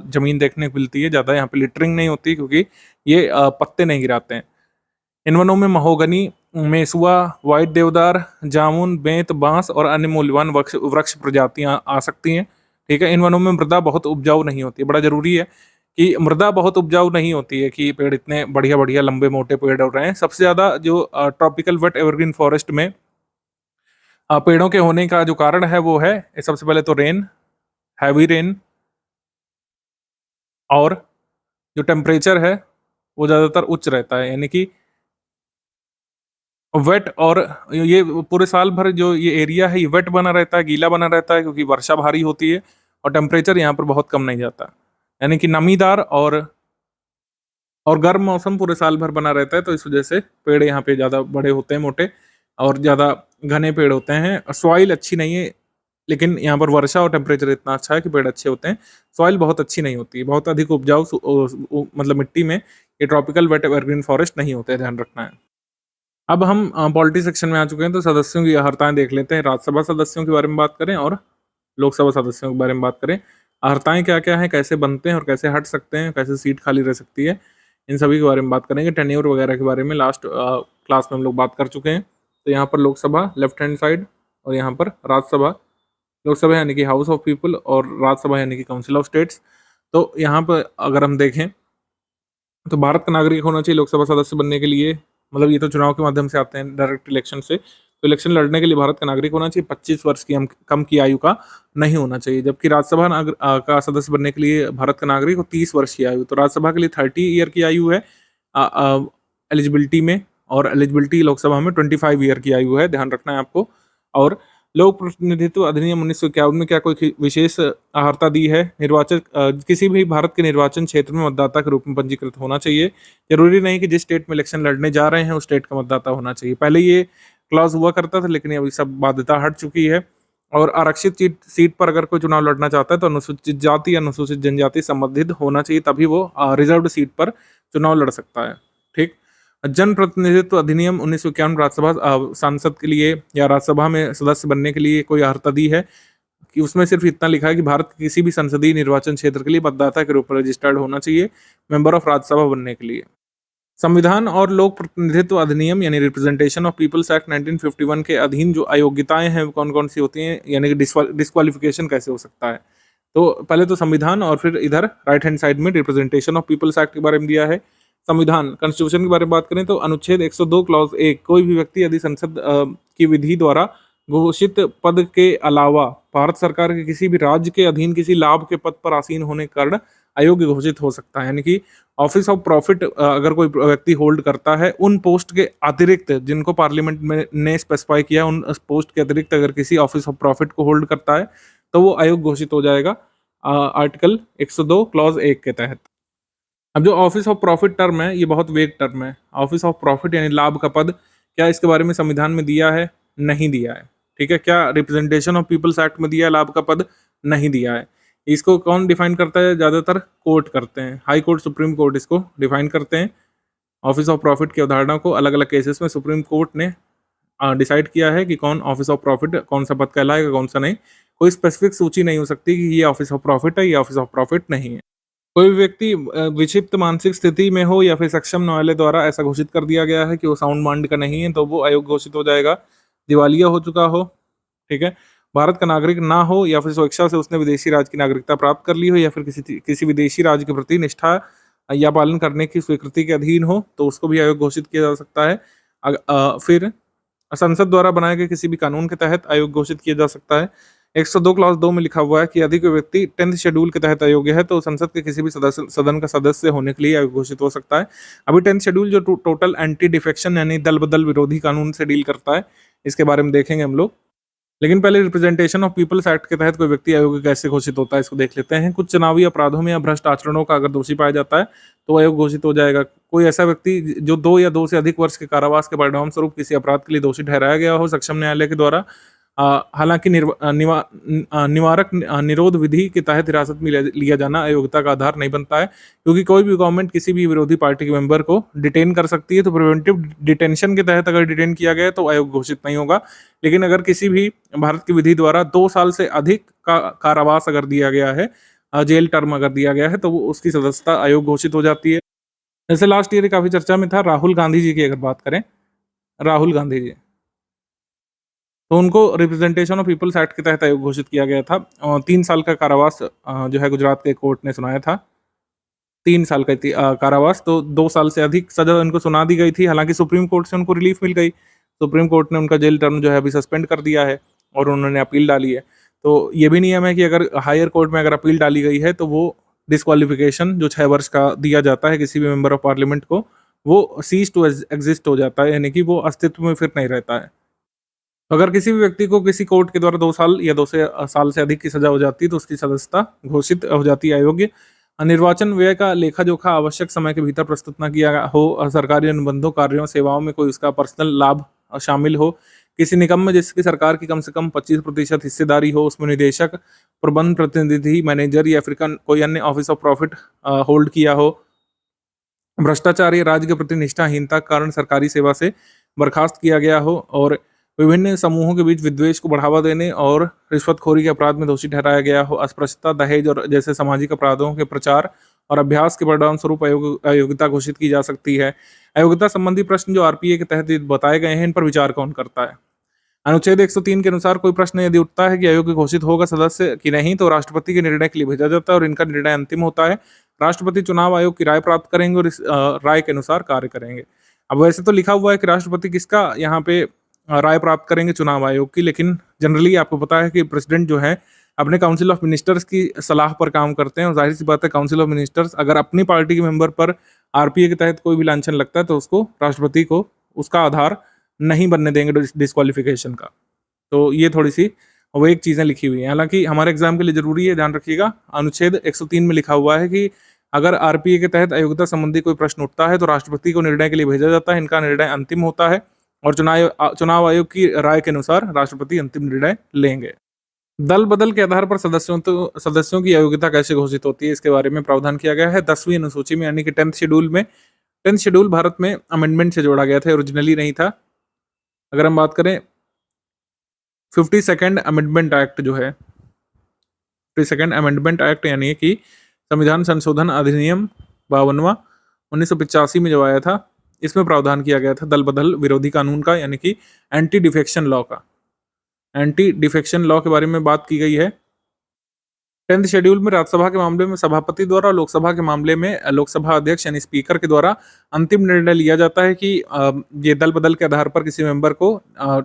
जमीन देखने को मिलती है। ज़्यादा यहाँ पे लिटरिंग नहीं होती, क्योंकि ये पत्ते नहीं गिराते हैं। इन वनों में महोगनी, मेसुआ, व्हाइट देवदार, जामुन, बेंत, बांस और अन्य मूल्यवान वृक्ष प्रजातियां आ सकती हैं। ठीक है, इन वनों में मृदा बहुत उपजाऊ नहीं होती है। बड़ा जरूरी है कि मृदा बहुत उपजाऊ नहीं होती है कि पेड़ इतने बढ़िया बढ़िया लंबे मोटे पेड़ हो रहे हैं। सबसे ज्यादा जो ट्रॉपिकल वेट एवरग्रीन फॉरेस्ट में पेड़ों के होने का जो कारण है वो है, सबसे पहले तो रेन, हैवी रेन, और जो टेम्परेचर है वो ज़्यादातर उच्च रहता है, यानी कि वेट। और ये पूरे साल भर जो ये एरिया है ये वेट बना रहता है, गीला बना रहता है, क्योंकि वर्षा भारी होती है और टेम्परेचर यहाँ पर बहुत कम नहीं जाता, यानी कि नमीदार और गर्म मौसम पूरे साल भर बना रहता है। तो इस वजह से पेड़ यहाँ पे ज़्यादा बड़े होते हैं, मोटे और ज़्यादा घने पेड़ होते हैं। सॉइल अच्छी नहीं है, लेकिन यहाँ पर वर्षा और टेम्परेचर इतना अच्छा है कि पेड़ अच्छे होते हैं। सॉइल बहुत अच्छी नहीं होती, बहुत अधिक उपजाऊ मतलब मिट्टी में ये ट्रॉपिकल वेट एवरग्रीन फॉरेस्ट नहीं होते, ध्यान रखना है। अब हम पॉलिटी सेक्शन में आ चुके हैं, तो सदस्यों की अर्हताएं देख लेते हैं। राज्यसभा सदस्यों के बारे में बात करें और लोकसभा सदस्यों के बारे में बात करें। अर्हताएं क्या क्या हैं, कैसे बनते हैं और कैसे हट सकते हैं, कैसे सीट खाली रह सकती है, इन सभी के बारे में बात करेंगे। टेन्योर वगैरह के बारे में लास्ट क्लास में हम लोग बात कर चुके हैं। तो यहाँ पर लोकसभा लेफ्ट हैंड साइड और यहाँ पर राज्यसभा। लोकसभा यानी कि हाउस ऑफ पीपल और राज्यसभा यानी कि काउंसिल ऑफ स्टेट्स। तो यहाँ पर अगर हम देखें तो भारत का नागरिक होना चाहिए लोकसभा सदस्य बनने के लिए। मतलब ये तो चुनाव के माध्यम से आते हैं, डायरेक्ट इलेक्शन से। तो इलेक्शन लड़ने के लिए भारत का नागरिक होना चाहिए, 25 वर्ष की कम की आयु का नहीं होना चाहिए। जबकि राज्यसभा का सदस्य बनने के लिए भारत का नागरिक हो 30 वर्ष की आयु। तो राज्यसभा के लिए 30 ईयर की आयु है एलिजिबिलिटी में, और एलिजिबिलिटी लोकसभा में 25 ईयर की आयु है, ध्यान रखना है आपको। और लोक प्रतिनिधित्व अधिनियम 1951 में क्या कोई विशेष अर्हता दी है? निर्वाचक किसी भी भारत के निर्वाचन क्षेत्र में मतदाता के रूप में पंजीकृत होना चाहिए। जरूरी नहीं कि जिस स्टेट में इलेक्शन लड़ने जा रहे हैं उस स्टेट का मतदाता होना चाहिए। पहले ये क्लॉज हुआ करता था, लेकिन अभी सब बाध्यता हट चुकी है। और आरक्षित सीट पर अगर कोई चुनाव लड़ना चाहता है तो अनुसूचित जाति या अनुसूचित जनजाति संबंधित होना चाहिए, तभी वो रिजर्व्ड सीट पर चुनाव लड़ सकता है। ठीक। जन प्रतिनिधित्व अधिनियम 1951 राज्यसभा सांसद के लिए या राज्यसभा में सदस्य बनने के लिए कोई अर्हता दी है कि उसमें सिर्फ इतना लिखा है कि भारत के किसी भी संसदीय निर्वाचन क्षेत्र के लिए मतदाता के रूप में रजिस्टर्ड होना चाहिए मेंबर ऑफ राज्यसभा बनने के लिए। संविधान और लोक प्रतिनिधित्व अधिनियम यानी रिप्रेजेंटेशन ऑफ पीपल्स एक्ट 1951 के अधीन जो अयोग्यताएं हैं वो कौन कौन सी होती हैं, यानी कि डिस्क्वालिफिकेशन कैसे हो सकता है। तो पहले तो संविधान और फिर इधर राइट हैंड साइड में रिप्रेजेंटेशन ऑफ पीपल्स एक्ट के बारे में दिया है। संविधान कॉन्स्टिट्यूशन के बारे में बात करें तो अनुच्छेद 102 क्लॉज 1, कोई भी व्यक्ति यदि संसद की विधि द्वारा घोषित पद के अलावा भारत सरकार के किसी भी राज्य के अधीन किसी लाभ के पद पर आसीन होने के कारण अयोग्य घोषित हो सकता है। यानी कि ऑफिस ऑफ प्रॉफिट अगर कोई व्यक्ति होल्ड करता है, उन पोस्ट के अतिरिक्त जिनको पार्लियामेंट में ने स्पेसिफाई किया, उन पोस्ट के अतिरिक्त अगर किसी ऑफिस ऑफ प्रॉफिट को होल्ड करता है तो वो अयोग्य घोषित हो जाएगा आर्टिकल 102 क्लॉज 1 के तहत। अब जो ऑफिस ऑफ प्रॉफिट टर्म है ये बहुत वेग टर्म है। ऑफिस ऑफ प्रॉफिट यानी लाभ का पद, क्या इसके बारे में संविधान में दिया है? नहीं दिया है। ठीक है। क्या रिप्रेजेंटेशन ऑफ पीपल्स एक्ट में दिया है लाभ का पद? नहीं दिया है। इसको कौन डिफाइन करता है? ज्यादातर कोर्ट करते हैं, हाई कोर्ट, सुप्रीम कोर्ट इसको डिफाइन करते हैं। ऑफिस ऑफ प्रॉफिट की अवधारणा को अलग अलग केसेस में सुप्रीम कोर्ट ने डिसाइड किया है कि कौन ऑफिस ऑफ प्रॉफिट, कौन सा पद कहलाएगा, कौन सा नहीं। कोई स्पेसिफिक सूची नहीं हो सकती कि ये ऑफिस ऑफ प्रॉफिट है, ये ऑफिस ऑफ प्रॉफिट नहीं है। कोई भी व्यक्ति विक्षिप्त मानसिक स्थिति में हो या फिर सक्षम न्यायालय द्वारा ऐसा घोषित कर दिया गया है कि वो साउंड माइंड का नहीं है तो वो अयोग्य घोषित हो जाएगा। दिवालिया हो चुका हो, ठीक है, भारत का नागरिक ना हो या फिर स्वेच्छा से उसने विदेशी राज्य की नागरिकता प्राप्त कर ली हो या फिर किसी विदेशी राज्य के प्रति निष्ठा या पालन करने की स्वीकृति के अधीन हो तो उसको भी आयोग घोषित किया जा सकता है। फिर संसद द्वारा बनाए गए किसी भी कानून के तहत आयोग घोषित किया जा सकता है। 102 क्लॉज 2 में लिखा हुआ है कि यदि कोई व्यक्ति 10th शेड्यूल के तहत अयोग्य है तो संसद के किसी भी सदन का सदस्य होने के लिए आयोग घोषित हो सकता है। अभी 10th शेड्यूल जो टोटल एंटी डिफेक्शन यानी दल बदल विरोधी कानून से डील करता है, इसके बारे में देखेंगे हम लोग। लेकिन पहले रिप्रेजेंटेशन ऑफ पीपल्स एक्ट के तहत कोई व्यक्ति अयोग्य कैसे घोषित होता है इसको देख लेते हैं। कुछ चुनावी अपराधों में या भ्रष्ट आचरणों का अगर दोषी पाया जाता है तो अयोग घोषित हो जाएगा। कोई ऐसा व्यक्ति जो 2 या 2 से अधिक वर्ष के कारावास के परिणाम स्वरूप किसी अपराध के लिए दोषी ठहराया गया हो सक्षम न्यायालय के द्वारा, हालांकि निवारक निरोध विधि के तहत हिरासत में लिया जाना अयोग्यता का आधार नहीं बनता है, क्योंकि कोई भी गवर्नमेंट किसी भी विरोधी पार्टी के मेंबर को डिटेन कर सकती है। तो प्रिवेंटिव डिटेंशन के तहत अगर डिटेन किया गया तो आयोग घोषित नहीं होगा। लेकिन अगर किसी भी भारत की विधि द्वारा 2 साल से अधिक का कारावास अगर दिया गया है, जेल टर्म अगर दिया गया है, तो वो उसकी सदस्यता आयोग घोषित हो जाती है। जैसे लास्ट ईयर काफी चर्चा में था राहुल गांधी जी की अगर बात करें, राहुल गांधी जी, तो उनको रिप्रेजेंटेशन ऑफ पीपल्स एक्ट के तहत आयोग घोषित किया गया था। 3 साल का कारावास जो है गुजरात के कोर्ट ने सुनाया था। 3 साल का कारावास, तो 2 साल से अधिक सजा उनको सुना दी गई थी। हालांकि सुप्रीम कोर्ट से उनको रिलीफ मिल गई। सुप्रीम कोर्ट ने उनका जेल टर्म जो है अभी सस्पेंड कर दिया है और उन्होंने अपील डाली है। तो ये भी नियम है कि अगर हायर कोर्ट में अगर अपील डाली गई है तो वो डिस्क्वालिफिकेशन जो 6 वर्ष का दिया जाता है किसी भी मेंबर ऑफ पार्लियामेंट को, वो सीज टू एग्जिस्ट हो जाता है, यानी कि वो अस्तित्व में फिर नहीं रहता है। अगर किसी भी व्यक्ति को किसी कोर्ट के द्वारा 2 साल या 2 साल से अधिक की सजा हो जाती है तो उसकी सदस्यता घोषित हो जाती है अयोग्य। निर्वाचन व्यय का लेखा जोखा आवश्यक समय के भीतर प्रस्तुत न किया हो, सरकारी अनुबंधों, कार्यों, सेवाओं में कोई उसका पर्सनल लाभ शामिल हो, किसी निगम में जिसकी सरकार की कम से कम 25% हिस्सेदारी हो, उसमें निदेशक, प्रबंध प्रतिनिधि, मैनेजर या फिर कोई अन्य ऑफिस ऑफ प्रॉफिट होल्ड किया हो, भ्रष्टाचार या राज्य के प्रति निष्ठाहीनता के कारण सरकारी सेवा से बर्खास्त किया गया हो, और विभिन्न समूहों के बीच विद्वेष को बढ़ावा देने और रिश्वतखोरी के अपराध में दोषी ठहराया गया हो, अस्पृश्यता, दहेज और जैसे सामाजिक अपराधों के प्रचार और अभ्यास के परिणाम स्वरूप अयोग्यता घोषित की जा सकती है। अयोग्यता संबंधी प्रश्न जो आरपीए के तहत बताए गए हैं, इन पर विचार कौन करता है? अनुच्छेद 103 के अनुसार कोई प्रश्न यदि उठता है कि अयोग्य घोषित होगा सदस्य कि नहीं, तो राष्ट्रपति के निर्णय के लिए भेजा जाता है और इनका निर्णय अंतिम होता है। राष्ट्रपति चुनाव आयोग की राय प्राप्त करेंगे और इस राय के अनुसार कार्य करेंगे। अब वैसे तो लिखा हुआ है कि राष्ट्रपति किसका यहाँ पे राय प्राप्त करेंगे, चुनाव आयोग की, लेकिन जनरली आपको पता है कि प्रेसिडेंट जो है अपने काउंसिल ऑफ मिनिस्टर्स की सलाह पर काम करते हैं, और जाहिर सी बात है काउंसिल ऑफ मिनिस्टर्स अगर अपनी पार्टी के मेंबर पर आरपीए के तहत कोई भी लांछन लगता है तो उसको राष्ट्रपति को उसका आधार नहीं बनने देंगे डिस्क्वालिफिकेशन का। तो ये थोड़ी सी वो एक चीज़ें लिखी हुई हैं, हालांकि हमारे एग्जाम के लिए जरूरी है, ध्यान रखिएगा। अनुच्छेद 103 में लिखा हुआ है कि अगर आरपीए के तहत अयोग्यता संबंधी कोई प्रश्न उठता है तो राष्ट्रपति को निर्णय के लिए भेजा जाता है, इनका निर्णय अंतिम होता है और चुनाव आयोग की राय के अनुसार राष्ट्रपति अंतिम निर्णय लेंगे। दल बदल के आधार पर सदस्यों की अयोग्यता कैसे घोषित होती है, इसके बारे में प्रावधान किया गया है 10वीं अनुसूची में, यानी कि 10th शेड्यूल में। 10th शेड्यूल भारत में अमेंडमेंट से जोड़ा गया था, ओरिजिनली नहीं था। अगर हम बात करें 52nd अमेंडमेंट एक्ट जो है, 52nd अमेंडमेंट एक्ट यानी कि संविधान संशोधन अधिनियम 52वां 1985 में जो आया था, इसमें प्रावधान किया गया था दल बदल विरोधी कानून का, यानी कि एंटी डिफेक्शन लॉ का। एंटी डिफेक्शन लॉ के बारे में बात की गई है। 10th शेड्यूल में राज्यसभा के मामले में सभापति द्वारा, लोकसभा के मामले में लोकसभा अध्यक्ष यानी स्पीकर के द्वारा अंतिम निर्णय लिया जाता है कि ये दल बदल के आधार पर किसी मेंबर को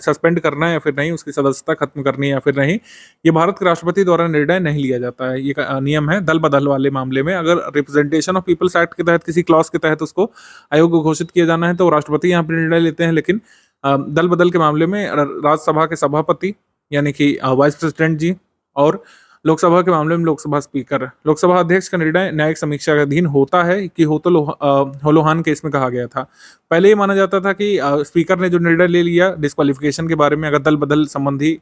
सस्पेंड करना है या फिर नहीं, उसकी सदस्यता खत्म करनी है या फिर नहीं। ये भारत के राष्ट्रपति द्वारा निर्णय नहीं लिया जाता है, ये नियम है दल बदल वाले मामले में। अगर रिप्रेजेंटेशन ऑफ पीपल्स एक्ट के तहत किसी क्लॉज के तहत उसको आयोग घोषित किया जाना है तो राष्ट्रपति यहाँ पर निर्णय लेते हैं, लेकिन दल बदल के मामले में राज्यसभा के सभापति यानी कि वाइस प्रेसिडेंट जी, और लोकसभा के मामले में लोकसभा स्पीकर, लोकसभा अध्यक्ष का निर्णय न्यायिक समीक्षा के अधीन होता है कि हो तो होलोहान केस में कहा गया था। पहले ये माना जाता था कि स्पीकर ने जो निर्णय ले लिया डिस्क्वालिफिकेशन के बारे में, अगर दल बदल संबंधी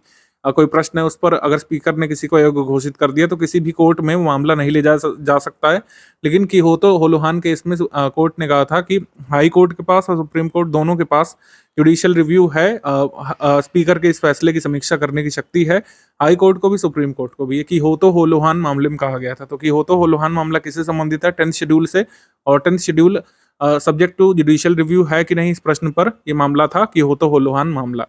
कोई प्रश्न है उस पर अगर स्पीकर ने किसी को अयोग्य घोषित कर दिया तो किसी भी कोर्ट में वो मामला नहीं ले जा सकता है। लेकिन कि हो तो होलोहान केस में कोर्ट ने कहा था कि हाई कोर्ट के पास और सुप्रीम कोर्ट दोनों के पास जुडिशियल रिव्यू है, स्पीकर के इस फैसले की समीक्षा करने की शक्ति है, हाई कोर्ट को भी सुप्रीम कोर्ट को भी। ये कि हो तो होलोहान मामले में कहा गया था। तो कि हो तो होलोहान मामला किससे संबंधित है? 10th शेड्यूल से, और 10th schedule subject to judicial review है कि नहीं, इस प्रश्न पर यह मामला था कि हो तो होलोहान मामला।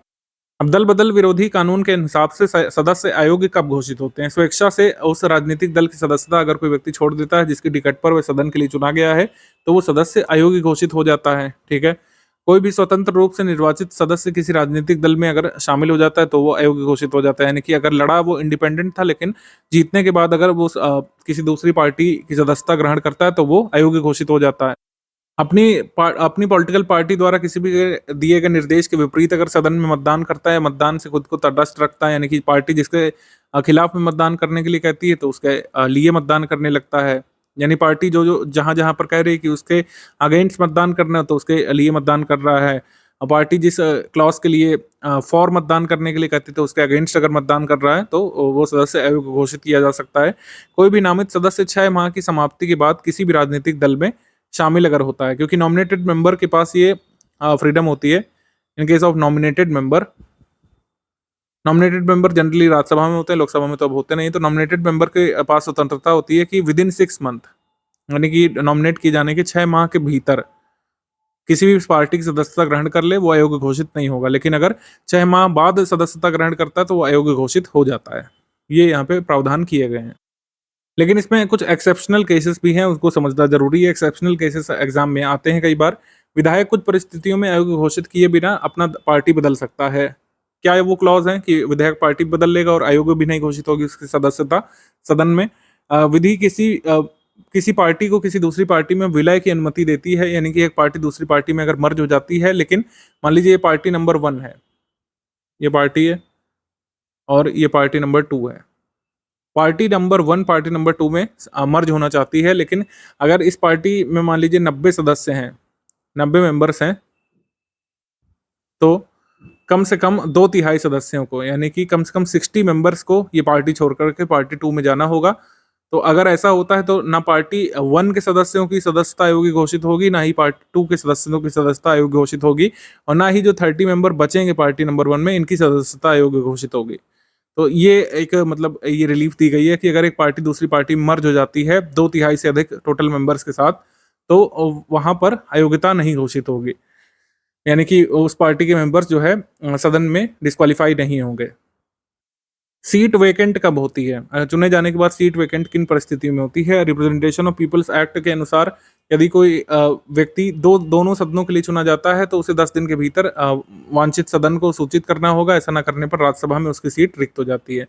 अब दल बदल विरोधी कानून के हिसाब से सदस्य अयोग्य कब घोषित होते हैं? स्वेच्छा से उस राजनीतिक दल की सदस्यता अगर कोई व्यक्ति छोड़ देता है जिसकी टिकट पर वह सदन के लिए चुना गया है, तो वो सदस्य अयोग्य घोषित हो जाता है। ठीक है। कोई भी स्वतंत्र रूप से निर्वाचित सदस्य किसी राजनीतिक दल में अगर शामिल हो जाता है तो वो अयोग्य घोषित हो जाता है। यानी कि अगर लड़ा वो इंडिपेंडेंट था, लेकिन जीतने के बाद अगर वो किसी दूसरी पार्टी की सदस्यता ग्रहण करता है तो वो अयोग्य घोषित हो जाता है। अपनी पॉलिटिकल पार्टी द्वारा किसी भी दिए गए निर्देश के विपरीत अगर सदन में मतदान करता है, मतदान से खुद को तटस्थ रखता है, यानी कि पार्टी जिसके खिलाफ में मतदान करने के लिए कहती है तो उसके लिए मतदान करने लगता है। यानी पार्टी जो जहां पर कह रही है कि उसके अगेंस्ट मतदान करना है तो उसके लिए मतदान कर रहा है। पार्टी जिस क्लॉज के लिए फॉर मतदान करने के लिए कहती है तो उसके अगेंस्ट अगर मतदान कर रहा है तो वो सदस्य अयोग्य घोषित किया जा सकता है। कोई भी नामित सदस्य 6 माह की समाप्ति के बाद किसी भी राजनीतिक दल में शामिल अगर होता है, क्योंकि नॉमिनेटेड मेंबर के पास ये फ्रीडम होती है। In case of nominated member generally Rajya Sabha में होते हैं, लोकसभा में तो अब होते नहीं। तो नॉमिनेटेड मेंबर के पास स्वतंत्रता होती है कि विद इन 6 मंथ, यानी कि नॉमिनेट किए जाने के 6 माह के भीतर किसी भी पार्टी की सदस्यता ग्रहण कर ले वो अयोग्य घोषित नहीं होगा। लेकिन अगर 6 माह बाद सदस्यता ग्रहण करता है तो वो अयोग्य घोषित हो जाता है। ये यहाँ पे प्रावधान किए गए हैं। लेकिन इसमें कुछ एक्सेप्शनल केसेस भी हैं, उसको समझना जरूरी है। एक्सेप्शनल केसेस एग्जाम में आते हैं कई बार। विधायक कुछ परिस्थितियों में अयोग्य घोषित किए बिना अपना पार्टी बदल सकता है। क्या वो क्लॉज है कि विधायक पार्टी बदल लेगा और अयोग्य भी नहीं घोषित होगी उसकी सदस्यता सदन में? विधि किसी पार्टी को किसी दूसरी पार्टी में विलय की अनुमति देती है, यानी कि एक पार्टी दूसरी पार्टी में अगर मर्ज हो जाती है, लेकिन मान लीजिए ये पार्टी नंबर 1 है, ये पार्टी है और ये पार्टी नंबर 2 है। पार्टी नंबर 1 पार्टी नंबर 2 में मर्ज होना चाहती है, लेकिन अगर इस पार्टी में मान लीजिए 90 सदस्य हैं, 90 मेंबर्स हैं, तो कम से कम 2/3 सदस्यों को, यानी कि कम से कम 60 मेंबर्स को ये पार्टी छोड़ करके पार्टी 2 में जाना होगा। तो अगर ऐसा होता है तो ना पार्टी 1 के सदस्यों की सदस्यता अयोग्य घोषित होगी, ना ही पार्टी 2 के सदस्यों की सदस्यता अयोग्य घोषित होगी, और ना ही जो 30 मेंबर बचेंगे पार्टी नंबर 1 में, इनकी सदस्यता अयोग्य घोषित होगी। तो ये एक मतलब ये रिलीफ दी गई है कि अगर एक पार्टी दूसरी पार्टी में मर्ज हो जाती है 2/3 से अधिक टोटल मेंबर्स के साथ, तो वहां पर अयोग्यता नहीं घोषित होगी, यानी कि उस पार्टी के मेंबर्स जो है सदन में डिस्क्वालीफाई नहीं होंगे। सीट वेकेंट कब होती है? चुने जाने के बाद सीट वेकेंट किन परिस्थितियों में होती है? रिप्रेजेंटेशन ऑफ पीपल्स एक्ट के अनुसार यदि कोई व्यक्ति दोनों सदनों के लिए चुना जाता है तो उसे 10 दिन के भीतर वांछित सदन को सूचित करना होगा। ऐसा न करने पर राज्यसभा में उसकी सीट रिक्त हो जाती है।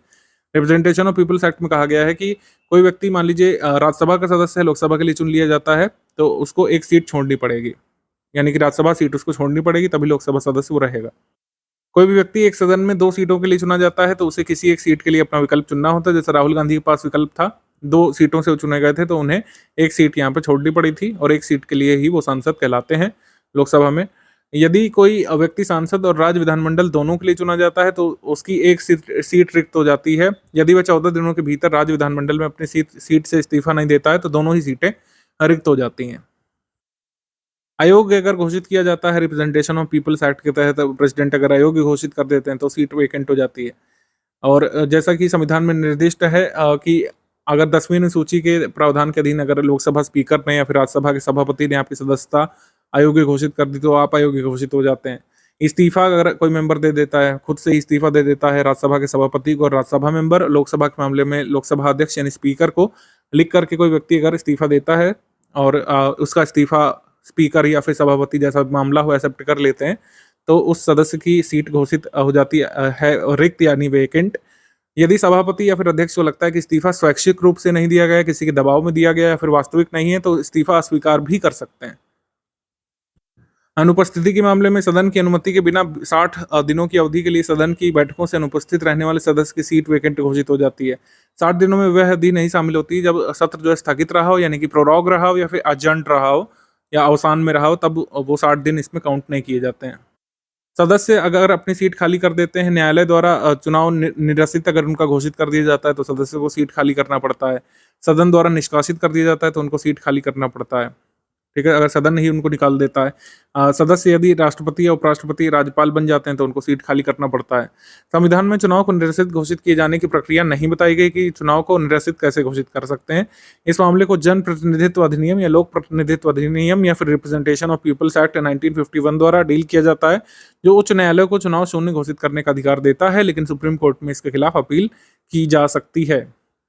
रिप्रेजेंटेशन ऑफ पीपल्स एक्ट में कहा गया है कि कोई व्यक्ति मान लीजिए राज्यसभा का सदस्य है, लोकसभा के लिए चुन लिया जाता है, तो उसको एक सीट छोड़नी पड़ेगी, यानी कि राज्यसभा सीट उसको छोड़नी पड़ेगी, तभी लोकसभा सदस्य वो रहेगा। कोई भी व्यक्ति एक सदन में 2 सीटों के लिए चुना जाता है तो उसे किसी एक सीट के लिए अपना विकल्प चुनना होता है। जैसे राहुल गांधी के पास विकल्प था, 2 सीटों से वो चुने गए थे, तो उन्हें एक सीट यहाँ पे छोड़नी पड़ी थी और एक सीट के लिए ही वो सांसद कहलाते हैं लोकसभा में। यदि कोई व्यक्ति सांसद और राज्य विधानमंडल दोनों के लिए चुना जाता है तो उसकी एक सीट रिक्त हो जाती है। यदि वह 14 दिनों के भीतर राज्य विधानमंडल में अपनी सीट से इस्तीफा नहीं देता है तो दोनों ही सीटें रिक्त हो जाती हैं। अयोग्य अगर घोषित किया जाता है रिप्रेजेंटेशन ऑफ पीपल्स एक्ट के तहत, प्रेसिडेंट अगर अयोग्य घोषित कर देते हैं तो सीट वेकेंट हो जाती है। और जैसा कि संविधान में निर्दिष्ट है कि अगर 10वीं अनुसूची के प्रावधान के अधीन अगर लोकसभा स्पीकर ने या फिर राज्यसभा के सभापति ने आपकी सदस्यता अयोग्य घोषित कर दी तो आप अयोग्य घोषित हो जाते हैं। इस्तीफा अगर कोई मेंबर दे देता है, खुद से इस्तीफा दे देता है राज्यसभा के सभापति को, और राज्यसभा मेंबर लोकसभा के मामले में लोकसभा अध्यक्ष यानी स्पीकर को लिख करके कोई व्यक्ति अगर इस्तीफा देता है और उसका इस्तीफा स्पीकर या फिर सभापति जैसा मामला हो एक्सेप्ट कर लेते हैं तो उस सदस्य की सीट घोषित हो जाती है रिक्त यानी वेकेंट। यदि सभापति या फिर अध्यक्ष को लगता है कि इस्तीफा स्वैच्छिक रूप से नहीं दिया गया, किसी के दबाव में दिया गया या फिर वास्तविक नहीं है, तो इस्तीफा अस्वीकार भी कर सकते हैं। अनुपस्थिति के मामले में सदन की अनुमति के बिना 60 दिनों की अवधि के लिए सदन की बैठकों से अनुपस्थित रहने वाले सदस्य की सीट वेकेंट घोषित हो जाती है। 60 दिनों में वह अवधि नहीं शामिल होती जब सत्र जो है स्थगित रहा हो, यानी कि प्रोरॉग रहा हो या फिर अजंट रहा हो या अवसान में रहा हो, तब वो 60 दिन इसमें काउंट नहीं किए जाते हैं। सदस्य अगर अपनी सीट खाली कर देते हैं, न्यायालय द्वारा चुनाव निरसित अगर उनका घोषित कर दिया जाता है तो सदस्य को सीट खाली करना पड़ता है। सदन द्वारा निष्कासित कर दिया जाता है तो उनको सीट खाली करना पड़ता है। ठीक है, अगर सदन ही उनको निकाल देता है। सदस्य यदि राष्ट्रपति या उपराष्ट्रपति राज्यपाल बन जाते हैं तो उनको सीट खाली करना पड़ता है। संविधान में चुनाव को निरसित घोषित किए जाने की प्रक्रिया नहीं बताई गई कि चुनाव को निरसित कैसे घोषित कर सकते हैं। इस मामले को जन प्रतिनिधित्व अधिनियम या लोक प्रतिनिधित्व अधिनियम या फिर रिप्रेजेंटेशन ऑफ पीपल्स एक्ट 1951 द्वारा डील किया जाता है, जो उच्च न्यायालय को चुनाव शून्य घोषित करने का अधिकार देता है, लेकिन सुप्रीम कोर्ट में इसके खिलाफ अपील की जा सकती है।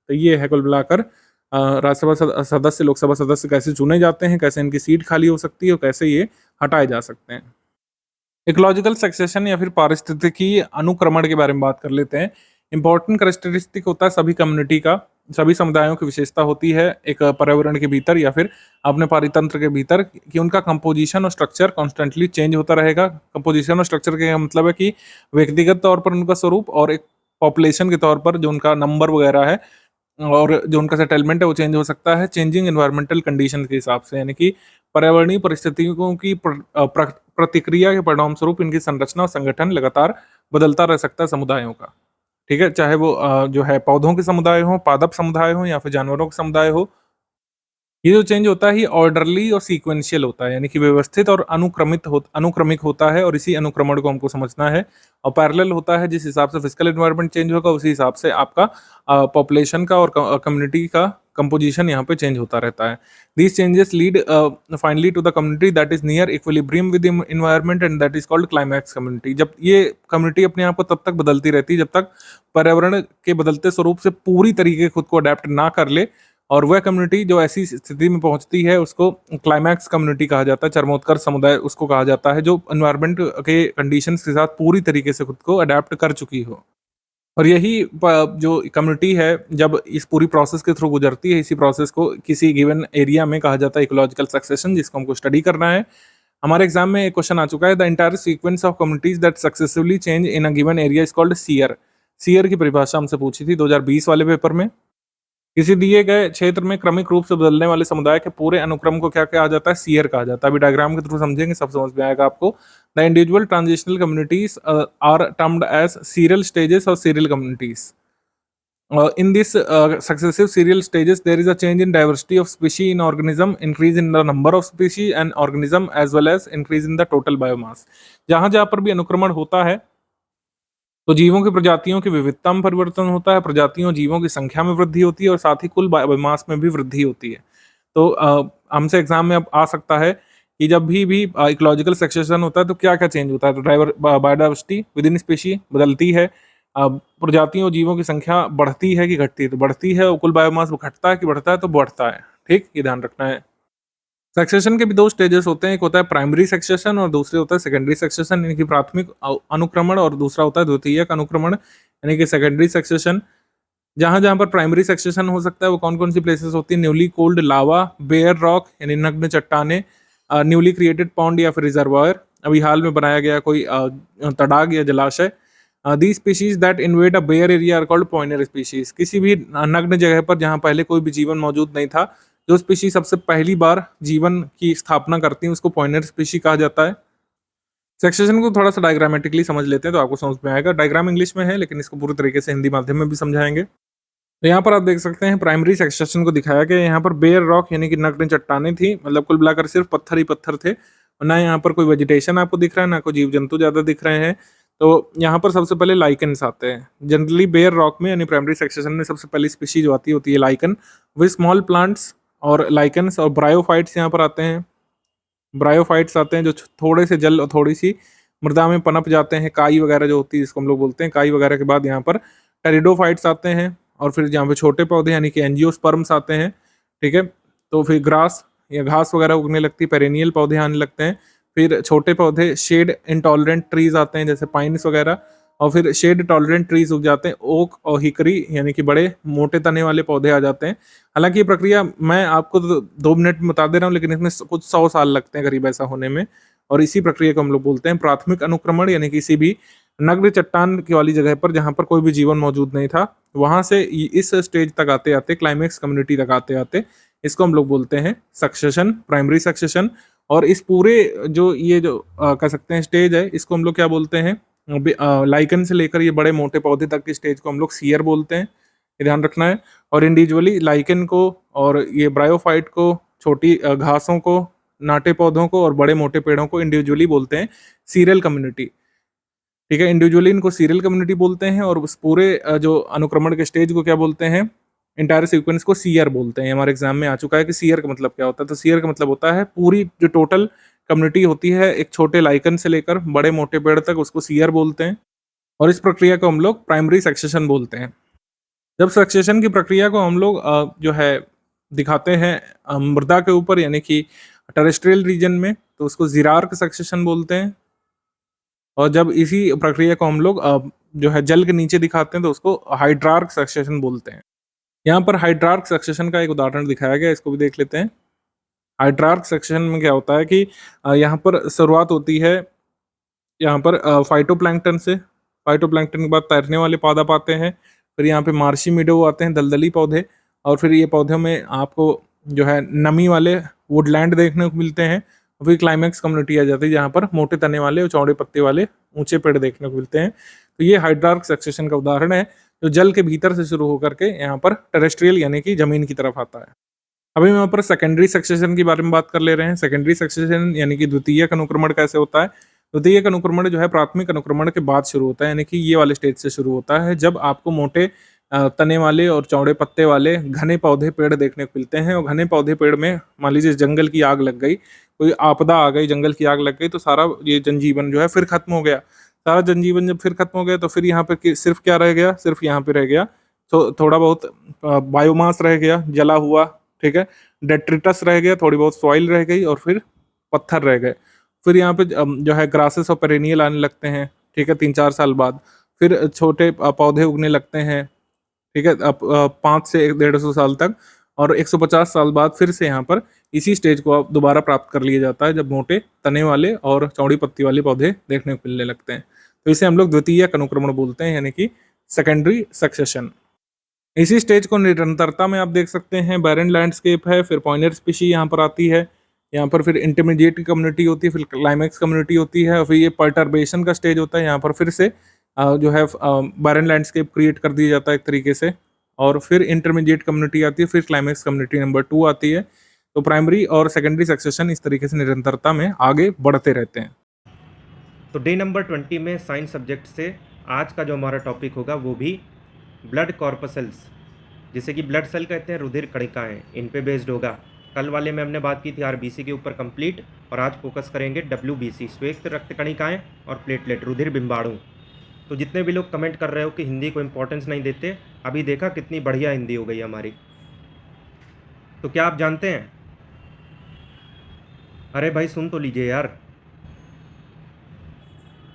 तो ये है कुल मिलाकर राज्यसभा सदस्य, लोकसभा सदस्य कैसे चुने जाते हैं, कैसे इनकी सीट खाली हो सकती है और कैसे ये हटाए जा सकते हैं। इकोलॉजिकल सक्सेशन या फिर पारिस्थितिकी अनुक्रमण के बारे में बात कर लेते हैं। इंपॉर्टेंट कैरेक्टरिस्टिक होता है सभी कम्युनिटी का, सभी समुदायों की विशेषता होती है एक पर्यावरण के भीतर या फिर अपने पारितंत्र के भीतर कि उनका कंपोजिशन और स्ट्रक्चर कॉन्स्टेंटली चेंज होता रहेगा। कंपोजिशन और स्ट्रक्चर का मतलब है कि व्यक्तिगत तौर पर उनका स्वरूप और एक पॉपुलेशन के तौर पर जो उनका नंबर वगैरह है और जो उनका सेटलमेंट है वो चेंज हो सकता है चेंजिंग एनवायरमेंटल कंडीशन के हिसाब से, यानी कि पर्यावरणीय परिस्थितियों की प्रतिक्रिया के परिणाम स्वरूप इनकी संरचना और संगठन लगातार बदलता रह सकता है समुदायों का। ठीक है, चाहे वो जो है पौधों के समुदाय हो, पादप समुदाय हो या फिर जानवरों का समुदाय हो। ये जो चेंज होता है ये ऑर्डरली और सीक्वेंशियल होता है, यानी कि व्यवस्थित और अनुक्रमिक होता है और इसी अनुक्रमण को हमको समझना है। और पैरेलल होता है, जिस हिसाब से फिजिकल एनवायरनमेंट चेंज होगा उसी हिसाब से आपका पॉपुलेशन का और कम्युनिटी का कंपोजिशन यहाँ पे चेंज होता रहता है। These changes lead finally to the community that is near equilibrium with environment and that is called climax community. जब ये कम्युनिटी अपने आप को तब तक बदलती रहती है जब तक पर्यावरण के बदलते स्वरूप से पूरी तरीके खुद को अडेप्ट ना कर ले, और वह कम्युनिटी जो ऐसी स्थिति में पहुंचती है उसको क्लाइमैक्स कम्युनिटी कहा जाता है, चरमोत्कर्ष समुदाय उसको कहा जाता है, जो एनवायरनमेंट के कंडीशंस के साथ पूरी तरीके से खुद को अडेप्ट कर चुकी हो। और यही जो कम्युनिटी है जब इस पूरी प्रोसेस के थ्रू गुजरती है, इसी प्रोसेस को किसी गिवन एरिया में कहा जाता है इकोलॉजिकल सक्सेशन, जिसको हमको स्टडी करना है। हमारे एग्जाम में एक क्वेश्चन आ चुका है, the entire sequence of communities that successively change in a given area is called sere. Sere की परिभाषा हमसे पूछी थी 2020 वाले पेपर में। किसी दिए गए क्षेत्र में क्रमिक रूप से बदलने वाले समुदाय के पूरे अनुक्रम को क्या कहा जाता है? सीयर कहा जाता है। अभी डायग्राम के थ्रू समझेंगे, सब समझ में आएगा आपको। The individual transitional communities are termed as serial stages और serial communities. In this successive serial stages, there is a change in diversity of species in organism, increase in the number of species and organism, as well as increase in the total biomass। जहाँ जहाँ पर भी अनुक्रमण होता है तो जीवों की प्रजातियों की विविधता में परिवर्तन होता है, प्रजातियों जीवों की संख्या में वृद्धि होती है और साथ ही कुल बायोमास में भी वृद्धि होती है। तो हमसे एग्जाम में अब आ सकता है कि जब भी इकोलॉजिकल सक्सेशन होता है तो क्या क्या चेंज होता है? तो बायोडाइवर्सिटी विद इन स्पीशी बदलती है, प्रजातियों जीवों की संख्या बढ़ती है कि घटती है? तो बढ़ती है। और कुल बायोमास घटता है कि बढ़ता है? तो बढ़ता है। ठीक, ये ध्यान रखना है। सक्सेशन के भी दो स्टेजेस होते हैं, एक होता है प्राइमरी सक्सेशन और दूसरे होता है सेकेंडरी सक्सेशन, यानी कि प्राथमिक अनुक्रमण, और दूसरा होता है द्वितीयक अनुक्रमण यानी कि सेकेंडरी सक्सेशन। जहां जहां पर प्राइमरी सक्सेशन हो सकता है वो कौन कौन सी प्लेसेस होती है? न्यूली कोल्ड लावा, बेयर रॉक यानी नग्न चट्टाने, न्यूली क्रिएटेड पॉन्ड या फिर रिजर्वायर, अभी हाल में बनाया गया कोई तड़ाग या जलाशय। The species that invade a bare area are called pioneer species. किसी भी नग्न जगह पर जहां पहले कोई भी जीवन मौजूद नहीं था, जो स्पीशी सबसे पहली बार जीवन की स्थापना करती है उसको पॉइनर स्पीशी कहा जाता है। सक्सेशन को थोड़ा सा डायग्रामेटिकली समझ लेते हैं तो आपको समझ में आएगा। डायग्राम इंग्लिश में है लेकिन इसको पूरी तरीके से हिंदी माध्यम में भी समझाएंगे। तो यहाँ पर आप देख सकते हैं प्राइमरी सक्सेशन को दिखाया गया। यहाँ पर बेयर रॉक यानी कि नग्न चट्टानें थी, मतलब कुल मिलाकर सिर्फ पत्थर ही पत्थर थे, और ना यहाँ पर कोई वेजिटेशन आपको दिख रहा है, ना कोई जीव जंतु ज्यादा दिख रहे हैं। तो यहाँ पर सबसे पहले लाइकन्स आते हैं। जनरली बेयर रॉक में यानी प्राइमरी सक्सेशन में सबसे पहली स्पीशी जो आती होती है लाइकन, वे स्मॉल प्लांट्स और लाइकन्स। और ब्रायोफाइट्स यहाँ पर आते हैं। ब्रायोफाइट्स आते हैं जो थोड़े से जल और थोड़ी सी मृदा में पनप जाते हैं, काई वगैरह जो होती है जिसको हम लोग बोलते हैं। काई वगैरह के बाद यहाँ पर टेरिडोफाइट्स आते हैं, और फिर यहाँ पे छोटे पौधे यानी कि एंजियोस्पर्म्स आते हैं। ठीक है, तो फिर ग्रास या घास वगैरह उगने लगती है, पेरेनियल पौधे आने लगते हैं। फिर छोटे पौधे शेड इंटॉलरेंट ट्रीज आते हैं जैसे पाइन्स वगैरह, और फिर शेड टॉलरेंट ट्रीज उग जाते हैं, ओक और हिकरी यानी कि बड़े मोटे तने वाले पौधे आ जाते हैं। हालांकि ये प्रक्रिया मैं आपको 2 मिनट में बता दे रहा हूँ, लेकिन इसमें कुछ 100 साल लगते हैं करीब ऐसा होने में। और इसी प्रक्रिया को हम लोग बोलते हैं प्राथमिक अनुक्रमण, यानी किसी भी नग्न चट्टान की वाली जगह पर जहाँ पर कोई भी जीवन मौजूद नहीं था, वहां से इस स्टेज तक आते आते, क्लाइमेक्स कम्युनिटी तक आते आते, इसको हम लोग बोलते हैं सक्सेशन, प्राइमरी सक्सेशन। और इस पूरे ये जो कह सकते हैं स्टेज है, इसको हम लोग क्या बोलते हैं? लाइकन से लेकर ये बड़े मोटे पौधे तक की स्टेज को हम लोग सीयर बोलते हैं, ये ध्यान रखना है। और इंडिविजुअली लाइकन को और ये ब्रायोफाइट को, छोटी घासों को, नाटे पौधों को और बड़े मोटे पेड़ों को इंडिविजुअली बोलते हैं सीरियल कम्युनिटी। ठीक है, इंडिविजुअली इनको सीरियल कम्युनिटी बोलते हैं और उस पूरे जो अनुक्रमण के स्टेज को क्या बोलते हैं, इंटायर सीक्वेंस को सीयर बोलते हैं। हमारे एग्जाम में आ चुका है कि सीयर का मतलब क्या होता है। तो सीयर का मतलब होता है पूरी जो टोटल कम्युनिटी होती है एक छोटे लाइकन से लेकर बड़े मोटे पेड़ तक, उसको सीयर बोलते हैं। और इस प्रक्रिया को हम लोग प्राइमरी सक्सेशन बोलते हैं। जब सक्सेशन की प्रक्रिया को हम लोग जो है दिखाते हैं मृदा के ऊपर यानी कि टेरेस्ट्रियल रीजन में, तो उसको जीरार्क सक्सेशन बोलते हैं। और जब इसी प्रक्रिया को हम लोग जो है जल के नीचे दिखाते हैं तो उसको हाइड्रार्क सक्सेशन बोलते हैं। यहाँ पर हाइड्रार्क सक्सेशन का एक उदाहरण दिखाया गया, इसको भी देख लेते हैं। हाइड्रार्क सक्सेशन में क्या होता है कि यहाँ पर शुरुआत होती है यहाँ पर फाइटोप्लैंक्टन से। फाइटोप्लैंक्टन के बाद तैरने वाले पौधा पाते हैं, फिर यहाँ पे मार्शी मीडो आते हैं, दलदली पौधे, और फिर ये पौधों में आपको जो है नमी वाले वुडलैंड देखने को मिलते हैं। और फिर क्लाइमैक्स कम्युनिटी आ जाती है जहाँ पर मोटे तने वाले और चौड़े पत्ते वाले ऊंचे पेड़ देखने को मिलते हैं। तो ये हाइड्रार्क सक्सेशन का उदाहरण है जो जल के भीतर से शुरू होकर के यहाँ पर टेरेस्ट्रियल यानी कि जमीन की तरफ आता है। अभी हम यहाँ पर सेकेंडरी सक्सेशन के बारे में बात कर ले रहे हैं। सेकेंडरी सक्सेशन यानी कि द्वितीयक अनुक्रमण कैसे होता है। द्वितीयक अनुक्रमण जो है प्राथमिक अनुक्रमण के बाद शुरू होता है, यानी कि ये वाले स्टेज से शुरू होता है जब आपको मोटे तने वाले और चौड़े पत्ते वाले घने पौधे पेड़ देखने को मिलते हैं। और घने पौधे पेड़ में मान लीजिए जंगल की आग लग गई, कोई आपदा आ गई, जंगल की आग लग गई, तो सारा ये जनजीवन जो है फिर खत्म हो गया। सारा जनजीवन जब फिर खत्म हो गया तो फिर यहाँ पे सिर्फ क्या रह गया, सिर्फ यहाँ पे रह गया तो थोड़ा बहुत बायोमास रह गया जला हुआ, ठीक है, डेट्रिटस रह गया, थोड़ी बहुत सॉइल रह गई और फिर पत्थर रह गए। फिर यहाँ पे जो है ग्रासेस और पेरेनियल आने लगते हैं, ठीक है, 3-4 साल बाद। फिर छोटे पौधे उगने लगते हैं, ठीक है, 5 से 150 साल तक। और 150 साल बाद फिर से यहाँ पर इसी स्टेज को आप दोबारा प्राप्त कर लिया जाता है जब मोटे तने वाले और चौड़ी पत्ती वाले पौधे देखने को मिलने लगते हैं। तो इसे हम लोग द्वितीयक अनुक्रमण बोलते हैं, यानी कि सेकेंडरी सक्सेशन। इसी स्टेज को निरंतरता में आप देख सकते हैं, बैरन लैंडस्केप है, फिर पॉइनर स्पीशी यहाँ पर आती है, यहाँ पर फिर इंटरमीडिएट की कम्युनिटी होती है, फिर क्लाइमैक्स कम्युनिटी होती है, और फिर ये पर्टर्बेशन का स्टेज होता है। यहाँ पर फिर से जो है बैरन लैंडस्केप क्रिएट कर दिया जाता है एक तरीके से, और फिर इंटरमीडिएट कम्युनिटी आती है, फिर क्लाइमैक्स कम्युनिटी नंबर 2 आती है। तो प्राइमरी और सेकेंडरी सक्सेशन इस तरीके से निरंतरता में आगे बढ़ते रहते हैं। तो डे नंबर 20 में साइंस सब्जेक्ट से आज का जो हमारा टॉपिक होगा वो भी ब्लड कॉर्पसेल्स, जिसे कि ब्लड सेल कहते हैं, रुधिर कणिकाएँ, इन पे बेस्ड होगा। कल वाले में हमने बात की थी आरबीसी के ऊपर कंप्लीट, और आज फोकस करेंगे डब्ल्यूबीसी, श्वेत रक्त कणिकाएँ और प्लेटलेट, रुधिर बिंबाणु। तो जितने भी लोग कमेंट कर रहे हो कि हिंदी को इम्पोर्टेंस नहीं देते, अभी देखा कितनी बढ़िया हिंदी हो गई हमारी। तो क्या आप जानते हैं, अरे भाई सुन तो लीजिए यार,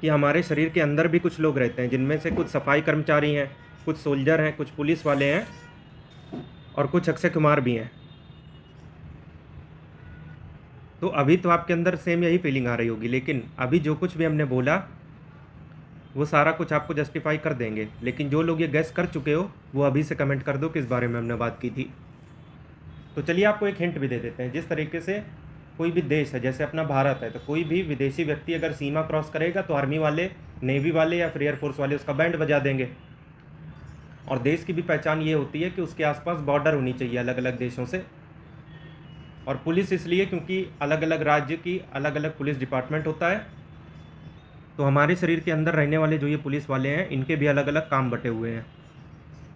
कि हमारे शरीर के अंदर भी कुछ लोग रहते हैं जिनमें से कुछ सफाई कर्मचारी हैं, कुछ सोल्जर हैं, कुछ पुलिस वाले हैं और कुछ अक्षय कुमार भी हैं। तो अभी तो आपके अंदर सेम यही फीलिंग आ रही होगी, लेकिन अभी जो कुछ भी हमने बोला वो सारा कुछ आपको जस्टिफाई कर देंगे। लेकिन जो लोग ये गैस कर चुके हो वो अभी से कमेंट कर दो किस बारे में हमने बात की थी। तो चलिए आपको एक हिंट भी दे देते हैं। जिस तरीके से कोई भी देश है, जैसे अपना भारत है, तो कोई भी विदेशी व्यक्ति अगर सीमा क्रॉस करेगा तो आर्मी वाले, नेवी वाले या फिर एयरफोर्स वाले उसका बैंड बजा देंगे। और देश की भी पहचान ये होती है कि उसके आसपास बॉर्डर होनी चाहिए अलग अलग देशों से। और पुलिस इसलिए क्योंकि अलग अलग राज्य की अलग अलग पुलिस डिपार्टमेंट होता है। तो हमारे शरीर के अंदर रहने वाले जो ये पुलिस वाले हैं, इनके भी अलग अलग काम बटे हुए हैं।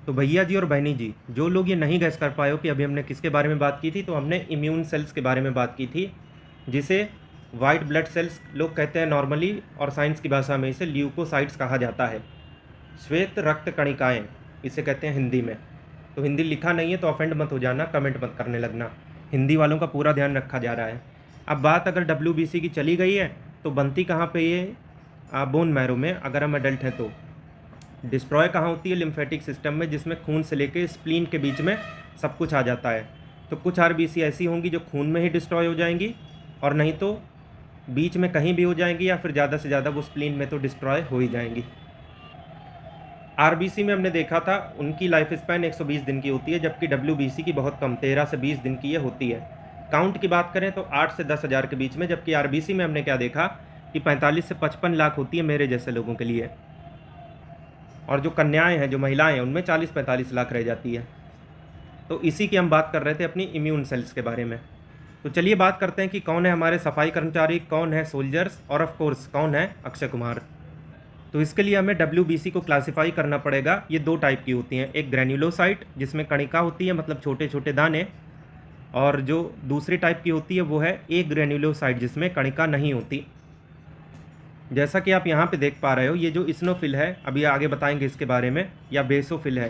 तो भैया जी और बहनी जी, जो लोग ये नहीं गैस कर पाए हो कि अभी हमने किसके बारे में बात की थी, तो हमने इम्यून सेल्स के बारे में बात की थी, जिसे वाइट ब्लड सेल्स लोग कहते हैं नॉर्मली, और साइंस की भाषा में इसे ल्यूकोसाइट्स कहा जाता है। श्वेत रक्त कणिकाएँ इसे कहते हैं हिंदी में। तो हिंदी लिखा नहीं है तो ऑफेंड मत हो जाना, कमेंट मत करने लगना, हिंदी वालों का पूरा ध्यान रखा जा रहा है। अब बात अगर WBC की चली गई है तो बनती कहाँ पे ये, बोन मैरो में अगर हम एडल्ट हैं तो। डिस्ट्रॉय कहाँ होती है, लिम्फेटिक सिस्टम में, जिसमें खून से लेके स्प्लीन के बीच में सब कुछ आ जाता है। तो कुछ RBC ऐसी होंगी जो खून में ही डिस्ट्रॉय हो जाएंगी, और नहीं तो बीच में कहीं भी हो जाएंगी, या फिर ज़्यादा से ज़्यादा वो स्प्लीन में तो डिस्ट्रॉय हो ही जाएंगी। RBC में हमने देखा था उनकी लाइफ स्पैन 120 दिन की होती है, जबकि WBC की बहुत कम, 13 से 20 दिन की ये होती है। काउंट की बात करें तो 8 से 10 हज़ार के बीच में, जबकि RBC में हमने क्या देखा कि 45 से 55 लाख होती है मेरे जैसे लोगों के लिए। और जो कन्याएं हैं, जो महिलाएं हैं, उनमें 40-45 लाख रह जाती है। तो इसी की हम बात कर रहे थे अपनी इम्यून सेल्स के बारे में। तो चलिए बात करते हैं कि कौन है हमारे सफाई कर्मचारी, कौन है सोल्जर्स और ऑफ कोर्स कौन है अक्षय कुमार। तो इसके लिए हमें WBC को क्लासिफाई करना पड़ेगा। ये दो टाइप की होती हैं, एक ग्रैन्युलोसाइट जिसमें कणिका होती है मतलब छोटे छोटे दाने, और जो दूसरी टाइप की होती है वो है ए ग्रैन्युलोसाइट जिसमें कणिका नहीं होती। जैसा कि आप यहाँ पे देख पा रहे हो, ये जो इस्नोफिल है, अभी आगे बताएंगे इसके बारे में, या बेसोफिल है,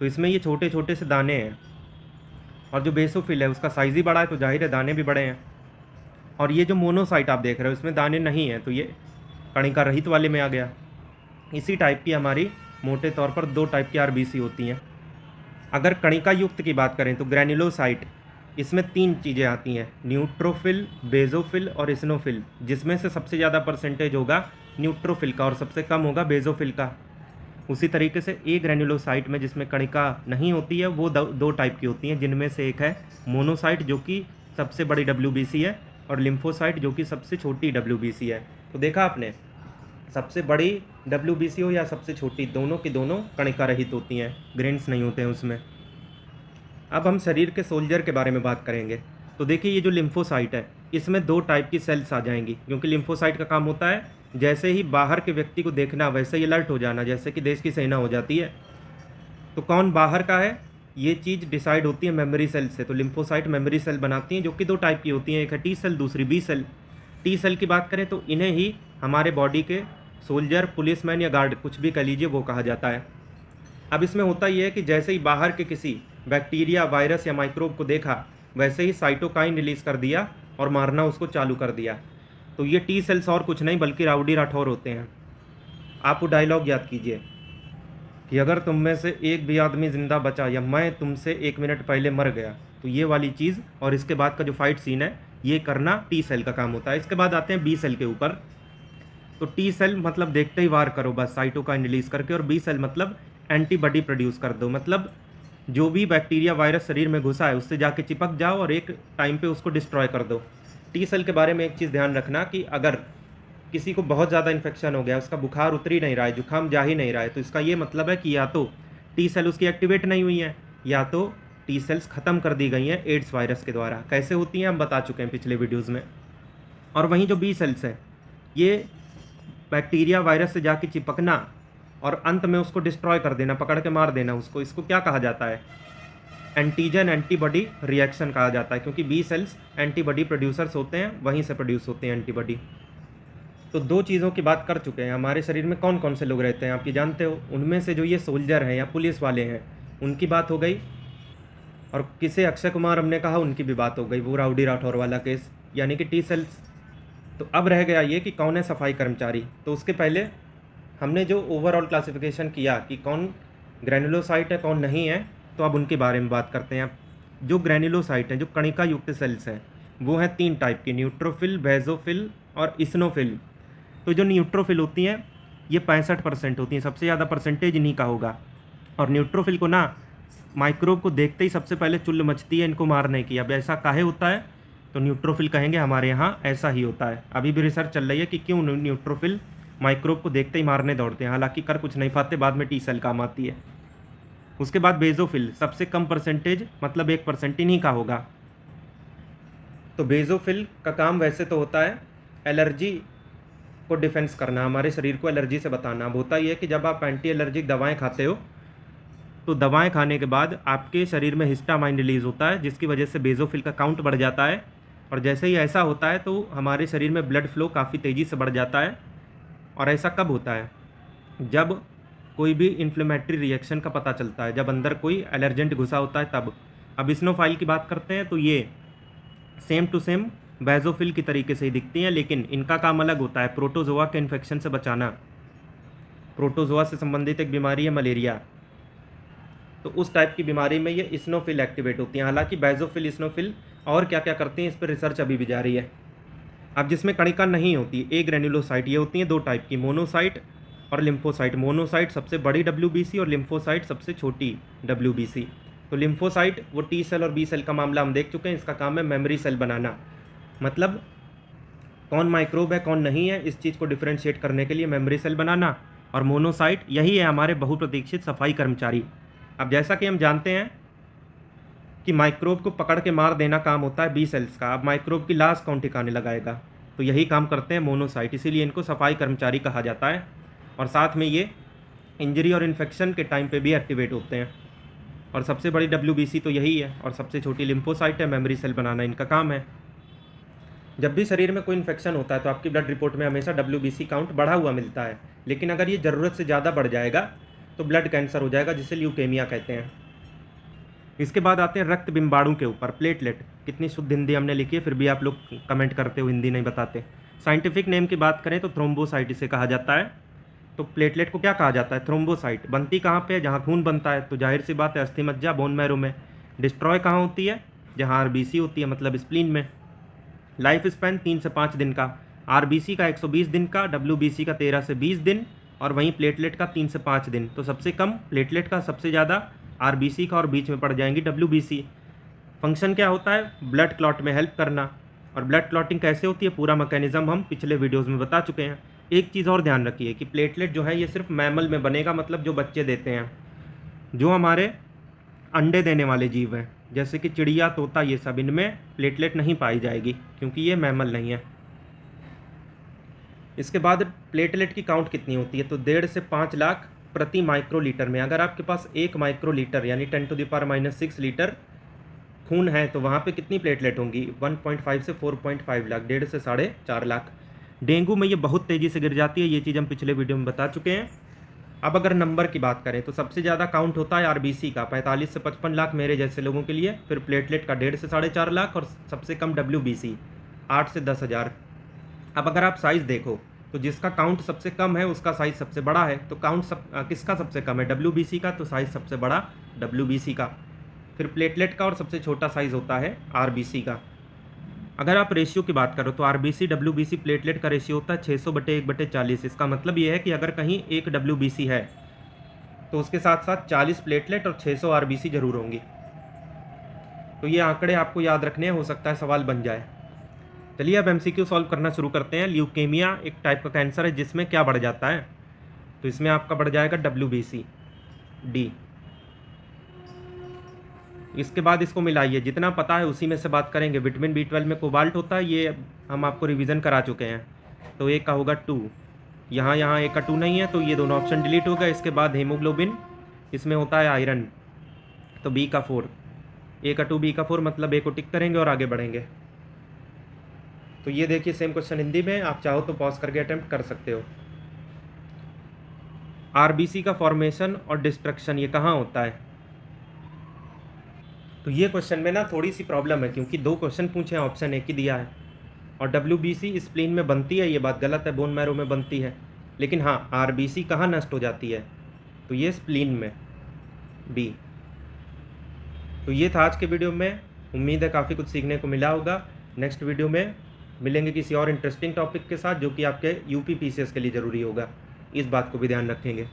तो इसमें ये छोटे छोटे से दाने हैं। और जो बेसोफिल है उसका साइज़ ही बड़ा है तो जाहिर है दाने भी बड़े हैं। और ये जो मोनोसाइट आप देख रहे हो इसमें दाने नहीं हैं, तो ये कणिका रहित वाले में आ गया। इसी टाइप की हमारी मोटे तौर पर दो टाइप की RBC होती हैं। अगर कणिका युक्त की बात करें तो ग्रैन्युलोसाइट, इसमें तीन चीज़ें आती हैं, न्यूट्रोफिल, बेसोफिल और इस्नोफिल, जिसमें से सबसे ज़्यादा परसेंटेज होगा न्यूट्रोफिल का और सबसे कम होगा बेसोफिल का। उसी तरीके से ए ग्रैन्युलोसाइट में जिसमें कणिका नहीं होती है वो दो टाइप की होती हैं, जिनमें से एक है मोनोसाइट जो कि सबसे बड़ी WBC है, और लिम्फोसाइट जो कि सबसे छोटी WBC है। तो देखा आपने, सबसे बड़ी WBC हो या सबसे छोटी, दोनों की दोनों कणिका रहित होती हैं, ग्रेन्स नहीं होते हैं उसमें। अब हम शरीर के सोल्जर के बारे में बात करेंगे। तो देखिए ये जो लिम्फोसाइट है इसमें दो टाइप की सेल्स आ जाएंगी, क्योंकि लिम्फोसाइट का काम होता है जैसे ही बाहर के व्यक्ति को देखना वैसे ही अलर्ट हो जाना, जैसे कि देश की सेना हो जाती है। तो कौन बाहर का है ये चीज़ डिसाइड होती है मेमोरी सेल से। तो लिम्फोसाइट मेमोरी सेल बनाती हैं जो कि दो टाइप की होती हैं, एक है T सेल, दूसरी B सेल। T सेल की बात करें तो इन्हें ही हमारे बॉडी के सोल्जर, पुलिसमैन या गार्ड कुछ भी कह लीजिए वो कहा जाता है। अब इसमें होता ये है कि जैसे ही बाहर के किसी बैक्टीरिया, वायरस या माइक्रोब को देखा वैसे ही साइटोकाइन रिलीज़ कर दिया और मारना उसको चालू कर दिया। तो ये T सेल्स और कुछ नहीं बल्कि राउडी राठौर होते हैं। आप वो डायलॉग याद कीजिए कि अगर तुम में से एक भी आदमी ज़िंदा बचा या मैं तुमसे 1 मिनट पहले मर गया, तो ये वाली चीज़ और इसके बाद का जो फाइट सीन है ये करना T सेल का काम होता है। इसके बाद आते हैं B सेल के ऊपर। तो T सेल मतलब देखते ही वार करो बस साइटोकाइन रिलीज़ करके, और B सेल मतलब एंटीबॉडी प्रोड्यूस कर दो, मतलब जो भी बैक्टीरिया, वायरस शरीर में घुसा है उससे जाके चिपक जाओ और एक टाइम पे उसको डिस्ट्रॉय कर दो। T सेल के बारे में एक चीज़ ध्यान रखना कि अगर किसी को बहुत ज़्यादा इन्फेक्शन हो गया, उसका बुखार उतर ही नहीं रहा है, जुकाम जा ही नहीं रहा है, तो इसका ये मतलब है कि या तो T सेल उसकी एक्टिवेट नहीं हुई है या तो T सेल्स ख़त्म कर दी गई हैं एड्स वायरस के द्वारा। कैसे होती हैं हम बता चुके हैं पिछले वीडियोज़ में। और वहीं जो B सेल्स है ये बैक्टीरिया, वायरस से जाके चिपकना और अंत में उसको डिस्ट्रॉय कर देना, पकड़ के मार देना उसको, इसको क्या कहा जाता है? एंटीजन एंटीबॉडी रिएक्शन कहा जाता है, क्योंकि B सेल्स एंटीबॉडी प्रोड्यूसर्स होते हैं, वहीं से प्रोड्यूस होते हैं एंटीबॉडी। तो दो चीज़ों की बात कर चुके हैं। हमारे शरीर में कौन कौन से लोग रहते हैं आप ये जानते हो? उनमें से जो ये सोल्जर हैं या पुलिस वाले हैं उनकी बात हो गई, और किसे अक्षय कुमार हमने कहा उनकी भी बात हो गई, वो राउडी राठौर वाला केस, यानी कि T सेल्स। तो अब रह गया ये कि कौन है सफाई कर्मचारी। तो उसके पहले हमने जो ओवरऑल क्लासिफिकेशन किया कि कौन ग्रैन्युलोसाइट है कौन नहीं है, तो अब उनके बारे में बात करते हैं। जो ग्रैन्युलोसाइट हैं, जो कणिका युक्त सेल्स हैं, वो हैं तीन टाइप की, न्यूट्रोफिल, बेसोफिल और इस्नोफिल। तो जो न्यूट्रोफिल होती हैं ये 65% होती हैं, सबसे ज़्यादा परसेंटेज इन्हीं का होगा। और न्यूट्रोफिल को ना माइक्रोब को देखते ही सबसे पहले चुल्ल मचती है इनको मारने की। अब ऐसा काहे होता है? तो न्यूट्रोफिल कहेंगे हमारे यहाँ ऐसा ही होता है। अभी भी रिसर्च चल रही है कि क्यों न्यूट्रोफिल माइक्रोब को देखते ही मारने दौड़ते हैं, हालांकि कर कुछ नहीं पाते, बाद में T सेल काम आती है। उसके बाद बेसोफिल, सबसे कम परसेंटेज मतलब 1% इन्हीं का होगा। तो बेसोफिल का काम वैसे तो होता है एलर्जी को डिफेंस करना, हमारे शरीर को एलर्जी से बताना। अब होता ही है कि जब आप एंटी एलर्जिक दवाएं खाते हो तो दवाएं खाने के बाद आपके शरीर में हिस्टामाइन रिलीज़ होता है, जिसकी वजह से बेसोफिल का काउंट बढ़ जाता है। और जैसे ही ऐसा होता है तो हमारे शरीर में ब्लड फ्लो काफ़ी तेज़ी से बढ़ जाता है। और ऐसा कब होता है? जब कोई भी इन्फ्लेमेटरी रिएक्शन का पता चलता है, जब अंदर कोई एलर्जेंट घुसा होता है तब। अब इस्नोफाइल की बात करते हैं तो ये सेम टू सेम बेसोफिल की तरीके से ही दिखती हैं, लेकिन इनका काम अलग होता है, प्रोटोजोआ के इन्फेक्शन से बचाना। प्रोटोजोआ से संबंधित एक बीमारी है मलेरिया, तो उस टाइप की बीमारी में ये इस्नोफिल एक्टिवेट होती हैं। हालांकि बेसोफिल, इस्नोफिल और क्या क्या करती हैं इस पर रिसर्च अभी भी जारी है। अब जिसमें कणिका नहीं होती, ए ग्रैन्युलोसाइट, ये होती हैं दो टाइप की, मोनोसाइट और लिम्फोसाइट। मोनोसाइट सबसे बड़ी WBC और लिम्फोसाइट सबसे छोटी WBC। तो लिम्फोसाइट वो T सेल और B सेल का मामला हम देख चुके हैं, इसका काम है मेमोरी सेल बनाना, मतलब कौन माइक्रोब है कौन नहीं है इस चीज़ को डिफरेंशिएट करने के लिए मेमोरी सेल बनाना। और मोनोसाइट यही है हमारे बहुप्रतीक्षित सफाई कर्मचारी। अब जैसा कि हम जानते हैं कि माइक्रोब को पकड़ के मार देना काम होता है बी सेल्स का। अब माइक्रोब की लाश कौन ठिकाने लगाएगा? तो यही काम करते हैं मोनोसाइट, इसीलिए इनको सफाई कर्मचारी कहा जाता है। और साथ में ये इंजरी और इन्फेक्शन के टाइम पे भी एक्टिवेट होते हैं। और सबसे बड़ी WBC तो यही है, और सबसे छोटी लिम्फोसाइट है, मेमोरी सेल बनाना इनका काम है। जब भी शरीर में कोई इन्फेक्शन होता है तो आपकी ब्लड रिपोर्ट में हमेशा WBC काउंट बढ़ा हुआ मिलता है, लेकिन अगर ये ज़रूरत से ज़्यादा बढ़ जाएगा तो ब्लड कैंसर हो जाएगा, जिसे ल्यूकेमिया कहते हैं। इसके बाद आते हैं रक्त बिम्बाणु के ऊपर, प्लेटलेट। कितनी शुद्ध हिंदी हमने लिखी है, फिर भी आप लोग कमेंट करते हो हिंदी नहीं बताते। साइंटिफिक नेम की बात करें तो थ्रोम्बोसाइट इसे कहा जाता है। तो प्लेटलेट को क्या कहा जाता है? थ्रोम्बोसाइट। बनती कहाँ पे है? जहाँ खून बनता है, तो जाहिर सी बात है अस्थि मज्जा, बोन मैरो में। डिस्ट्रॉय कहाँ होती है? जहाँ RBC होती है, मतलब स्प्लीन में। लाइफ स्पैन 3 से 5 दिन का, RBC का 120 दिन का, WBC का 13 से 20 दिन, और वहीं प्लेटलेट का 3 से 5 दिन। तो सबसे कम प्लेटलेट का, सबसे ज़्यादा RBC का, और बीच में पड़ जाएंगी WBC। फंक्शन क्या होता है? ब्लड क्लॉट में हेल्प करना। और ब्लड क्लॉटिंग कैसे होती है, पूरा मैकेनिज्म हम पिछले वीडियोज़ में बता चुके हैं। एक चीज़ और ध्यान रखिए कि प्लेटलेट जो है ये सिर्फ मैमल में बनेगा, मतलब जो बच्चे देते हैं, जो हमारे अंडे देने वाले जीव हैं, जैसे कि चिड़िया, तोता, ये सब, इनमें प्लेटलेट नहीं पाई जाएगी क्योंकि ये मैमल नहीं है। इसके बाद प्लेटलेट की काउंट कितनी होती है? तो 1.5 से 5 लाख प्रति माइक्रोलीटर में। अगर आपके पास 1 माइक्रोलीटर यानी 10⁻⁻6 लीटर खून है तो वहाँ पे कितनी प्लेटलेट होंगी? 1.5 से 4.5 लाख, 1.5 से 4.5 लाख। डेंगू में ये बहुत तेज़ी से गिर जाती है, ये चीज़ हम पिछले वीडियो में बता चुके हैं। अब अगर नंबर की बात करें तो सबसे ज़्यादा काउंट होता है RBC का, 45 से 55 लाख मेरे जैसे लोगों के लिए। फिर प्लेटलेट का 1.5 से 4.5 लाख, और सबसे कम WBC 8 से 10,000। अब अगर आप साइज़ देखो तो जिसका काउंट सबसे कम है उसका साइज़ सबसे बड़ा है। तो काउंट किसका सबसे कम है? WBC का, तो साइज़ सबसे बड़ा WBC का। फिर प्लेटलेट का, और सबसे छोटा साइज़ होता है RBC का। अगर आप रेशियो की बात करो तो RBC WBC प्लेटलेट का रेशियो होता है 600/1/40। इसका मतलब ये है कि अगर कहीं 1 WBC है तो उसके साथ साथ 40 प्लेटलेट और 600 RBC जरूर होंगी। तो ये आंकड़े आपको याद रखने हैं, हो सकता है सवाल बन जाए। चलिए अब MCQ सॉल्व करना शुरू करते हैं। ल्यूकेमिया एक टाइप का कैंसर है जिसमें क्या बढ़ जाता है? तो इसमें आपका बढ़ जाएगा WBC D। इसके बाद इसको मिलाइए, जितना पता है उसी में से बात करेंगे। विटामिन B12 में कोबाल्ट होता है, ये हम आपको रिवीजन करा चुके हैं। तो एक का होगा 2, यहाँ एक का 2 नहीं है, तो ये दोनों ऑप्शन डिलीट हो गए। इसके बाद हीमोग्लोबिन, इसमें होता है आयरन, तो B का 4। A का 2, B का 4, मतलब A को टिक करेंगे और आगे बढ़ेंगे। तो ये देखिए सेम क्वेश्चन हिंदी में, आप चाहो तो पॉज करके अटेम्प्ट कर सकते हो। RBC का फॉर्मेशन और डिस्ट्रक्शन ये कहाँ होता है? तो ये क्वेश्चन में ना थोड़ी सी प्रॉब्लम है, क्योंकि 2 क्वेश्चन पूछे हैं, ऑप्शन एक ही दिया है। और WBC स्प्लीन में बनती है, ये बात गलत है, बोन मैरो में बनती है। लेकिन हाँ, RBC कहाँ नष्ट हो जाती है? तो ये स्प्लीन में, B। तो ये था आज के वीडियो में। उम्मीद है काफ़ी कुछ सीखने को मिला होगा। नेक्स्ट वीडियो में मिलेंगे किसी और इंटरेस्टिंग टॉपिक के साथ, जो कि आपके UP PCS के लिए ज़रूरी होगा। इस बात को भी ध्यान रखेंगे।